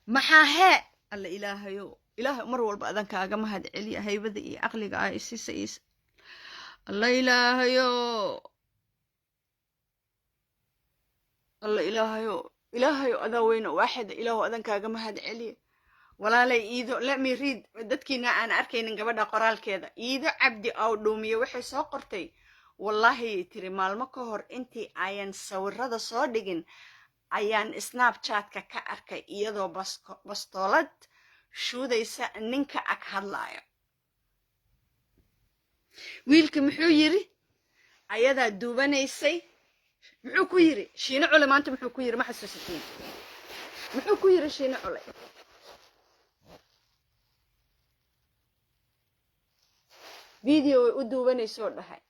محا هاء الله إله يو إله مر والبأذن كاغا مهد علي هاي بدي أقلق آي سيس الله إله يو الله إلهيو أذا وين واحد إله أذن كاغا مهد علي ولا لي إيدو لا ميريد ددكينا أنا أركين قبل قرال كذا إيدو عبدي أو دومي وحي سوقرتي والله تري مالما كهر انتي آيان سورد صادقين آيان سناب شات كأركي إيدو بستولد شو ديسا ننكا أكهد لايا ويلك محو يري أيادا دوبانيسي muxuu ku yiri shiina cule maanta muxuu ku yiri ma xasuusatiin muxuu ku yiri shiina cule video u duubanayso dhahay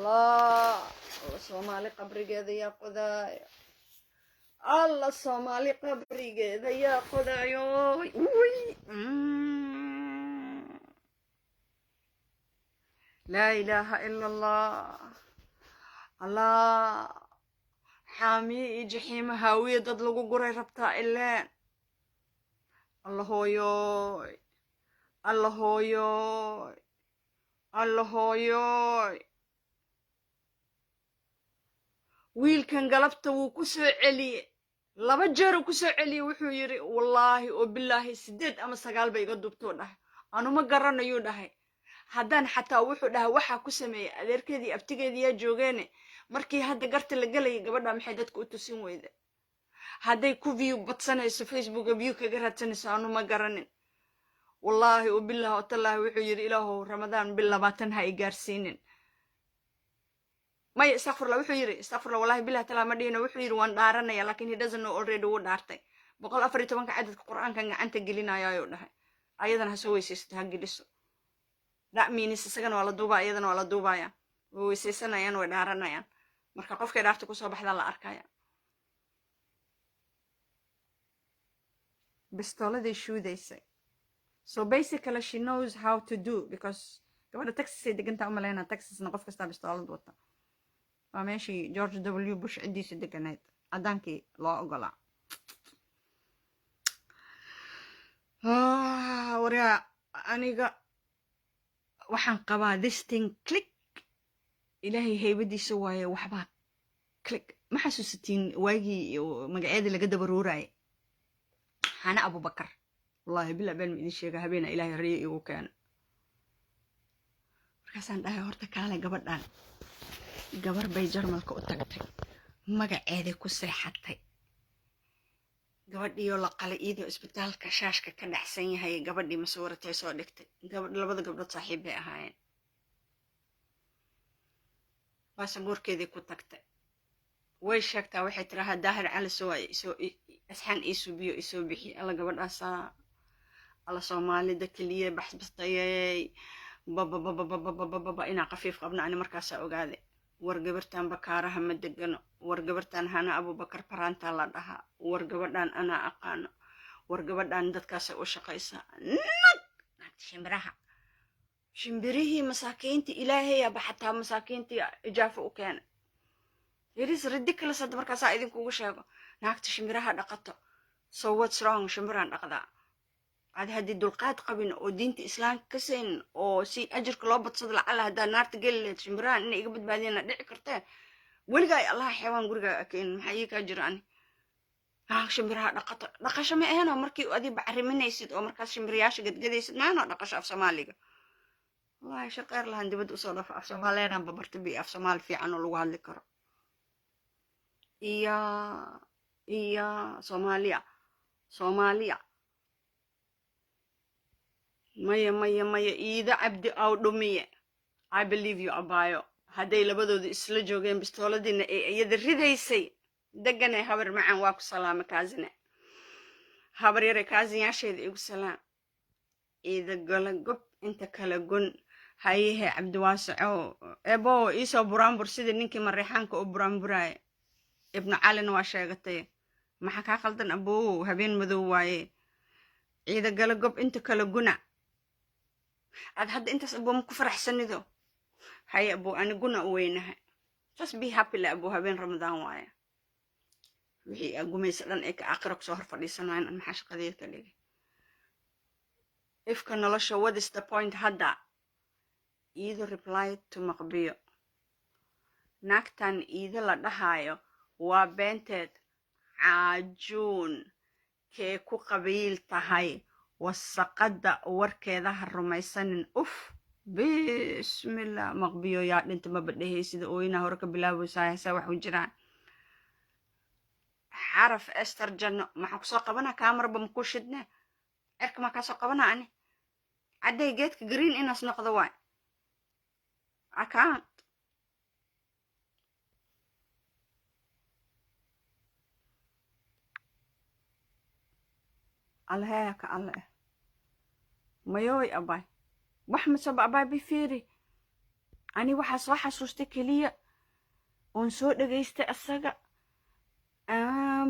la Soomaali qabrigeeda yaa qodaay alla Soomaali qabrigeeda yaa qodaayo la ilaha illa allah حامي جحيم هاوية ضد لغو قري ربطا إلين الله هويوي الله هويوي الله هويوي ويل كان قلبته وكسو علي لما جار وكسو علي وحو يري والله وبالله سديد أما سقال بيقدبتو ده أنا ما قررنا يو ده هدان حتى وحو ده وحا كسمي أدير كذي أبتقي دي جوغيني markii hadda garta la galay gabadha maxay dadku u tusin weyda haday ku view badsanayso Facebook view kaga raadsanayso aanu ma garanin wallahi oo billahi wa tallahi wuxuu yiri ilaahu ramadaan bil 20 ha igaarsiinin may astaghfirullah wuxuu yiri astaghfirullah wallahi billahi taala ma dhihino wuxuu yiri waan dhaaranaya laakiin he doesn't know already wuu dhaartay 114 ka cadadka quraanka gacanta gelinayo ayuu dhahay ayadan ha soo weysaysto ha geliso that means isagana waa la duubaa ayadan waa la duubaya oo weysaysanayaan way dhaaranayaan marka qofkay dhaarta ku soo baxda la arkaya bistooladay shuudaysay. So basically she knows how to do because gabadha Texas ay deganta u maleynaa Texasna qof kasta bistoolad wata waa meeshii George W Bush cidiisa deganayd cadaankii loo ogolaa waryaa aniga waxaan qabaa this thing click ilaahay haybadiisa waaye waxbaa click ma xasuusatiin waagii magaceeda laga dabaruuray Hana Abubakar wallahi bilaa been idin sheega habeena ilaahay riyo igu keen markaasaan dhahay horta kaale gabadhan gabar bay Jarmalka u tagtay magaceeda ku seexatay gabadhiyo la qalay iyadoo isbitaalka shaashka ka dhaxsan yahay gabadhii masawirtay soo dhigtay labada gabdhood saaxiib bay ahaayeen baasaboorkeedii ku tagtay way sheegtaa waxay tiraahdaa daahir cali soo asxaan isubiyo isoo bixi alla gabadhaasa alla Soomaalida kaliya baxbastayay baba ina qafiif qabna ani markaas ogaaday wargabartan bakaaraha ma degano wargabartan hana abubakar paraanta la dhahaa wargabadhan anaa aqaano wargabadhan dadkaasay u shaqaysaa shimbirihii masaakiintii ilaahay aba xataa masaakiintii ijaafo u keenay It is ridiculous hadda markaasaa idinkugu sheego naagta shimbiraha dhaqato so what's wrong shimbiraan dhaqdaa ad haddii dulqaad qabin oo diinta islaamka ka sayn oo si ajirka loo badsado lacala haddaa naarta geli leed shimbirahan inay iga badbaadiyana dhici kartee weligaa allaha xeewaan gurigaa keen maxaa ii kaa jira ani shimbiraha dhaqato dhaqasho ma aheenoo markii adii bacriminaysid oo markaas shimbirayaasha gadgadaysid maanoo dhaqasho af soomaaliga wallahi shaqeer lahan dibadda usoo dhafo af soomaaleenaan babarta bi af soomaali fiican oo lagu hadli karo iya soomaaliya maya iida cabdi aw dhumiye I believe you abaayo hadday labadooda isla joogeen bistooladiina ee iyada ridaysay deganay habar macaan waa ku salaama kaasine habar yare kaasinyaasheeda igu salaam iida gala gob inta kala gun hayehe cabdiwaasaco ebo iisoo buraanbur sidii ninkii mareexaanka oo buraanburaaye ibnu calina waa sheegatay maxaa kaa qaldan aboo habeen madow waaye ciida gala gob inta kala guna ad hadda intaas aboo ma ku faraxsanido haye aboo ani guna u weynahay just be happy la aboo habeen ramadaan waaye wixii agumaysa dhan ee ka aakhira kusoo hor fadhiisanayn an maxaa shaqadeed ka dhigay ifka nolosha what is the point hadda iido reply to maqbiyo naagtan iida la dhahaayo waa beenteed caajuun kee ku qabiil tahay wasaqada warkeeda ha rumaysanin bismillah maqbiyo yaa dhinta ma badhahay sida ooyina hore ka bilaabaysaa heesaa wax u jiraan xaraf ester janno maxaa kusoo qabana kaamarba maku shidne cirka maa kaasoo qabana ani cadday geedka green inaas noqdo waay account alheeka alle mayoy abay wax masaba abay bifiri ani waxaa soo xasuustay keliya oon soo dhageystay asaga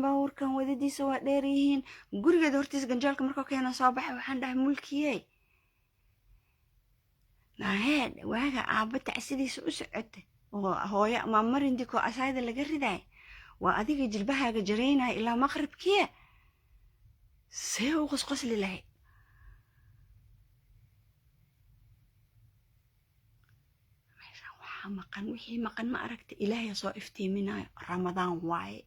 baabuurkan wadadiisa waa dheer yihiin gurigeeda hortiisa ganjaalka markoo keena soo baxay waxaan dhahay mulkiyey naheed waaga aabba tacsidiisa u socotay oo hooyo maamarindikoo asaayada laga ridaay waa adiga jilbahaaga jaraynaya ilaa maqribkiya see u qosqosli lahayd meeshaan waxaa maqan wixii maqan ma aragta ilaahay soo iftiiminayo ramadaan waaye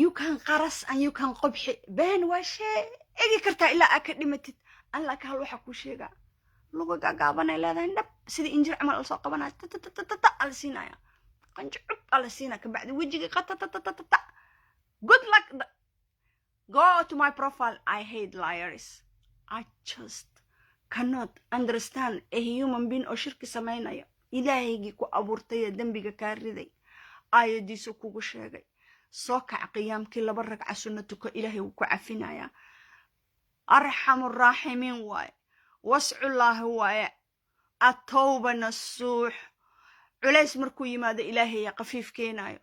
yukan qaras an yukan qobxi been waa sheegi kartaa ilaa aa ka dhimatid alla ka hal waxa kuu sheegaa luga gaagaabanay leedahay dhab sidii injir camal soo qabanaya tatatata ala siinaya qanjo cub ala siinaya kabacdi wejiga qatatatata good luck go to my profile I hate liars I just cannot understand a human being oo shirki samaynayo ilaahaygi ku abuurtay dambiga kaa riday aayadiisu kugu sheegay soo kac qiyaamkii 2 ragca sunnatuka ilaahay uu ku cafinaya arhamur rahimin waay was'ullahi waay atawba nasuux culays markuu yimaado ilaahay ya qafiif keenayo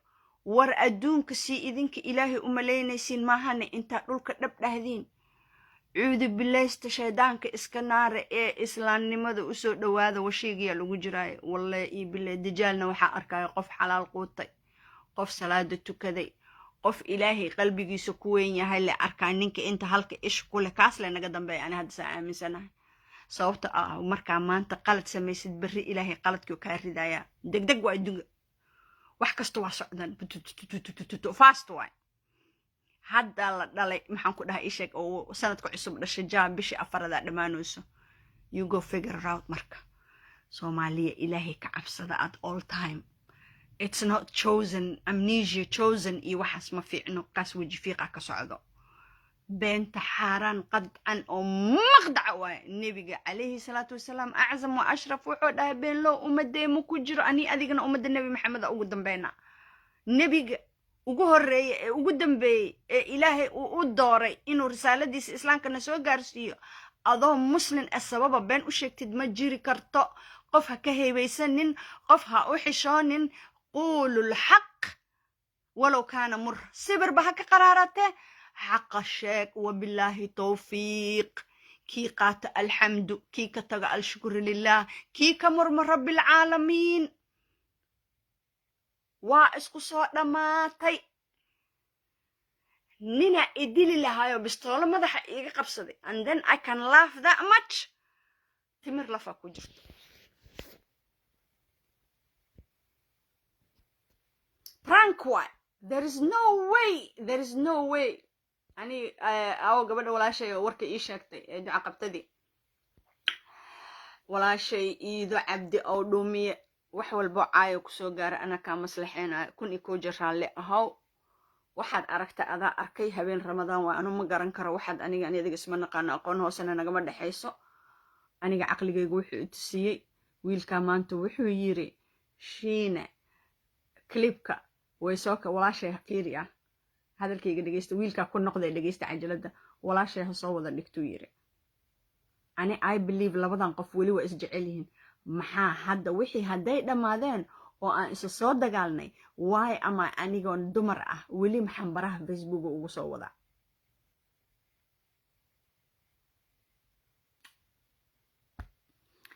war adduunka si idinka ilaahay u maleynaysiin maahane inta dhulka dhab dhahdeen cuudu bilaysta shaydaanka iska naare ee islaamnimada u soo dhawaada washigiya lagu jiray wallahi bilaa dijaalna waxa arkayo qof xalaal quutay qof salaada tukaday qof ilaahay qalbigiisa ku weyn yahay la arkaa ninka inta halka ish ku leh kaas la naga dambeeyay ana hadda aaminsanahay sababta marka maanta qalad samaysid bari ilaahay qaladkii ka ridaya degdeg waa adduunka wax kasta waa socdaan fast way hadda la dhalay maxaan ku dhahay ishaq oo sanadka cusub dhashay jaab bishii afarada dhamaanayso you go figure it out marka Soomaaliya ilaahay ka cabsada at all time it's not chosen amnesia chosen iyo waxaas ma fiicno qaas waji fiiqa ka socdo beenta xaaraan qadcan oo maqdac waay nabiga calayhi salaatu wasalaam aczam wa ashraf wuxuu dhahay been loo umadeemo ku jiro ani adigana umada nabi maxamed ugu dambeeyna nabiga ugu horeeyay ee ugu dambeeyay ee ilaahay uu dooray inuu risaaladiisa islaamka soo gaarsiiyo adoo muslim sababa been u sheegtid ma jiri karto qof ha ka heebaysanin qof ha u xishoonin quulu lxaq walow kaana mur sibirba ha ka qaraarate xaqa sheeg wabilaahi towfiiq kii qaata alxamdu kii ka taga alshukru lilah kii ka murma rabbilcaalamiin waa isku soo dhammaatay nina idili lahaayo bistoolo madaxa iiga qabsaday and then I can laugh that much timir lafa ku jirto prank waay there is no way ani awo gabadha walaashay oo warka ii sheegtay ee duca qabtadii walaashay iido cabdi oo dhuumiye wax walbo caayo kusoo gaara ana kaa maslaxeynaya kun iyo koo jeer raalli ahow waxaad aragta adaa arkay habeen ramadaan waa anu ma garan karo waxaad aniga adiga isma naqaano aqoon hoosena nagama dhexayso aniga caqligaygu wuxuu i tusiyey wiilkaa maanta wuxuu yiri shiine klibka waysoka walaashay fiiri ah hadalkayga dhegeysta wiilkaa ku noqday dhegeysta cajalada walaashay ha soo wada dhigtuu yiri ani I believe labadan qof weli waa isjecel yihiin maxaa hadda wixii hadday dhammaadeen oo aan isa soo dagaalnay waay ama anigoon dumar ah weli maxaan baraha Facebook ugu soo wadaa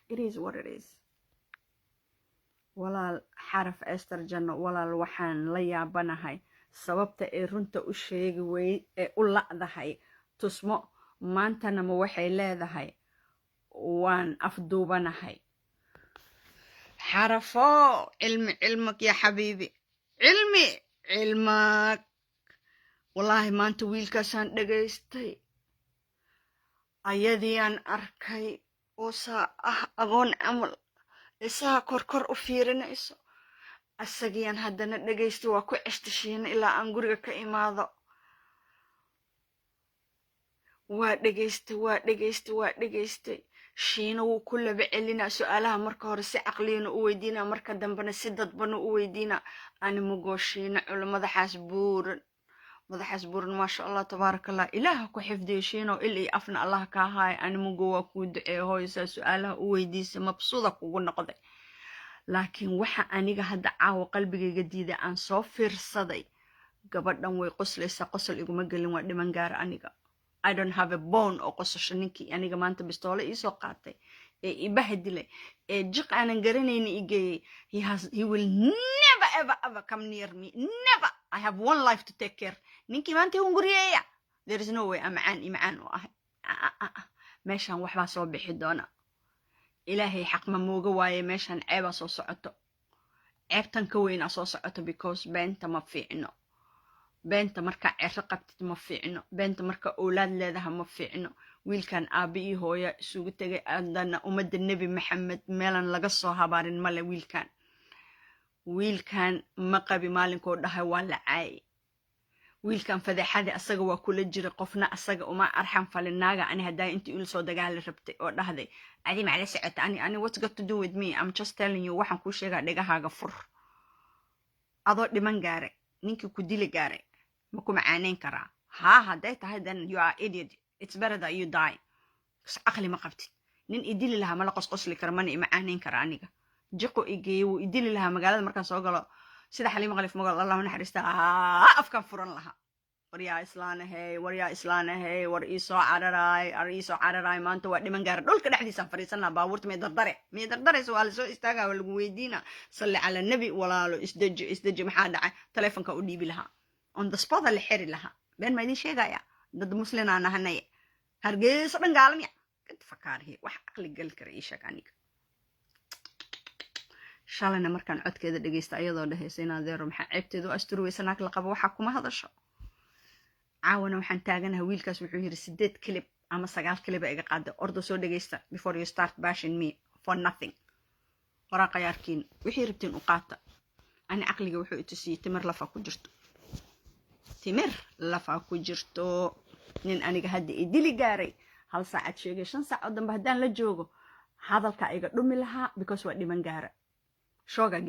it is what it is walaal xaraf Esther Janno walaal waxaan la yaabanahay sababta ay runta u sheegi way ee u la'dahay tusmo maantana ma waxay leedahay waan afduubanahay xarafo cilmak ya xabiibi cilmak wallaahi maanta wiilkaasaan dhegaystay ayadiiaan arkay oo saa ah agoon camal isaa korkor u fiirinayso asagiyaan haddana dhegaystay waa ku ceshtashiina ilaa aan guriga ka imaado waa dhegaystay shiina wuu ku laba celinaa su-aalaha marka hore si caqliyana u weydiinaa marka dambena si dadbana u weydiinaa animagoo shiina culo madaxaas buuran maasha allah tabaaraka allah ilaaha ku xifdiyo shiino il iyo afna allah kaa haaya animagoo waa kuu duceeyo hooysaa su-aalaha u weydiisa mabsuuda kugu noqday laakiin waxa aniga hadda caawa qalbigayga diiday aan soo fiirsaday gabadhan way qoslaysaa qosol iguma gelin waa dhiman gaara aniga I don't have a bone oo qosasho ninkii aniga maanta bistoolo ii soo qaatay ee ibaha dilay ee jiq aanan garanayni igeeyey he will never ever come near me never I have one life to take care ninkii maanta un guriyeeya there is no way macaan u ahay meeshaan waxbaa soo bixi doona ilaahay xaq ma mooga waaye meeshaan ceebaa soo socoto ceebtan ka weynaa soo socoto because beenta ma fiicno beenta marka ceero qabtid ma fiicno beenta marka awlaad leedaha ma fiicno wiilkan aabi iyo hooya isugu tagay adana ummadda nebi maxamed meelan laga soo habaarin male wiilkan ma qabi maalinkoo dhahay waa la caayay wiilkan fadeexadii asaga waa kula jira qofna asaga uma arxan falinaaga ani haddaa intii ila soo dagaali rabtay oo dhahday adi macla socota ani what's got to do with me I'm just telling you waxaan kuu sheegaa dhegahaaga fur adoo dhiman gaaray ninkii ku dili gaaray ma ku macaaneyn karaa hadday tahay then you are idiot it's better that you die aqli ma qabtid nin idili lahaa mala qosqosli kara mana imacaaneyn kara aniga jiqo igeeye wuu idili lahaa magaalada markaan soo galo sida xaliimo qalif magal allah naxariista afkan furan lahaa waryaa islaanahey war iisoo cararaay maanta waa dhiman gaara dhulka dhexdiisaan fariisan lahaa baabuurta miyay dardaraysa waa lasoo istaagaa waa lagu weydiinaa salli cala nabi walaalo isdeji maxaa dhacay taleefonka u dhiibi lahaa on the spot la xiri lahaa been ma idin sheegaya dad muslimaan ahanay hargeysa dhan gaalamiya kad fakaarihi wax aqli gal kara ii sheeg aniga shalayna markaan codkeeda dhageysta ayadoo dhahaysa inaadeero maxaa ceebteedu asturweysa naag la qabo waxaa kuma hadasho caawana waxaan taaganaha wiilkaas wuxuu yiri 8 clip ama 9 clip iga qaada ordo soo dhageysta before you start bashing me for nothing waraqa yarkiin wixii rabtiin u qaata ani aqliga wuxuu i tusiyay timir lafa ku jirto nin aniga hadda i dili gaaray hal saacad sheegay 5 saac oo dambe hadaan la joogo hadalka iga dhumi lahaa because waa dhiman gaara shooga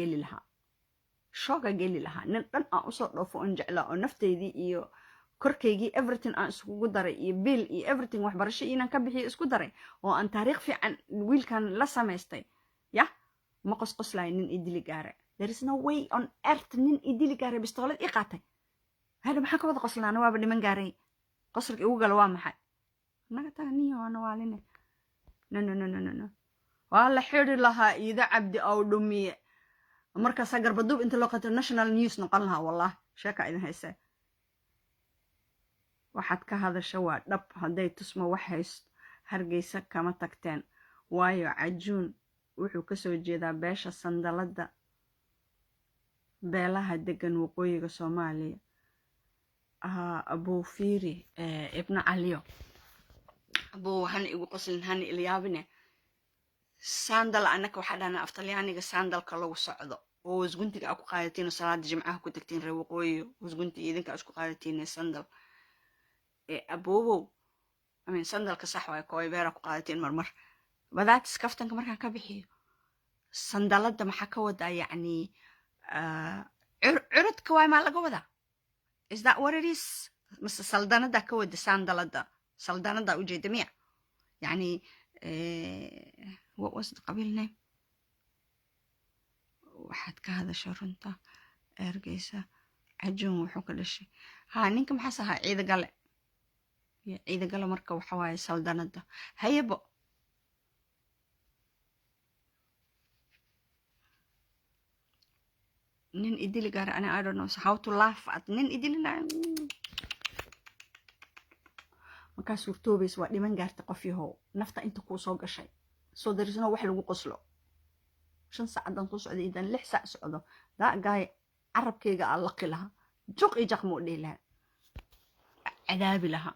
geli lahaa nin dhan aan usoo dhoofo on jeclaa oo nafteydii iyo korkaygii everything aan iskugu daray iyo bill iyo everything waxbarasho inaan ka bixiyo isku daray oo aan taariikh fiican wiilkan la samaystay ma qosqoslayo nin idili gaare. There is no way on earth nin idili gaare bistoolad ii qaatay. Hada maxaa ka wada qoslaana waaba dhiman gaaray. Qosolka igu gala waa maxay? Naga taga niyo ana waaline. No. Waa la xiri lahaa Iida Cabdi oo dhumiye. Markaas garbadub inta loo qato national news noqon lahaa wallahi sheeka idin haysa. Waxaad ka hadasha waa dhab haday tusmo wax haysto Hargeysa kama tagteen waayo cajuun wuxuu ka soo jeedaa beesha sandalada beelaha degan waqooyiga Soomaaliya. Abu Fiiri ibn Aliyo abu han igu qoslin han ilyaabine sandal anaka waxa dhana aftalyaaniga sandalka lagu socdo oo wasguntiga ku qaadatiin salaada jimcaha ku tagtiin reer waqooyi wasgunti idinka isku qaadatiin sandal abubo sandalka sax way kooy beera ku qaadatiin marmar badaad iskaftanka markaan ka bixiyo sandalada maxaa ka wada yani curudka way ma laga wada. Is that what it is? Mr. Saldanada ka wada saldanada ujeeda miya yani what was the qabiil name waxaad ka hadasha runta Hargeysa cajuun wuxuu ka dhashay ninka maxaa sahaa ciida gale marka waxa waaye saldanada hayabo nin idili gaar I don't know how to laugh at nin idilina marka suurtoobays waa dhiman gaartay qof yahow nafta inta ku soo gashay so there is no wax lagu qoslo 5 saacadan ku socday idan 6 saac socdo that guy arabkayga allaqi laha juq ijaqmo dheela cadaabi laha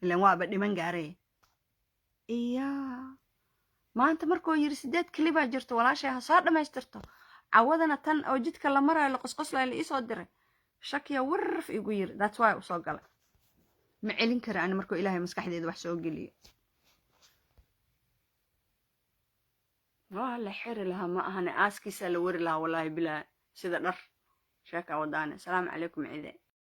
ilaan waaba dhiman gaaray maanta markuu yiri 8 kliba jirto walaashay ha soo dhameystirto cawadana tan oo jidka la marayo la qosqoslay la isoo diray shakiya warf igu yiri that's why soo galay ma celin kara ana markuu ilaahay maskaxdeeda wax soo geliyo waa la xiri lahaa ma ahane aaskiisa la wari lahaa wallahi bilaa sida dhar sheeka wadaana salaamu calaykum ciide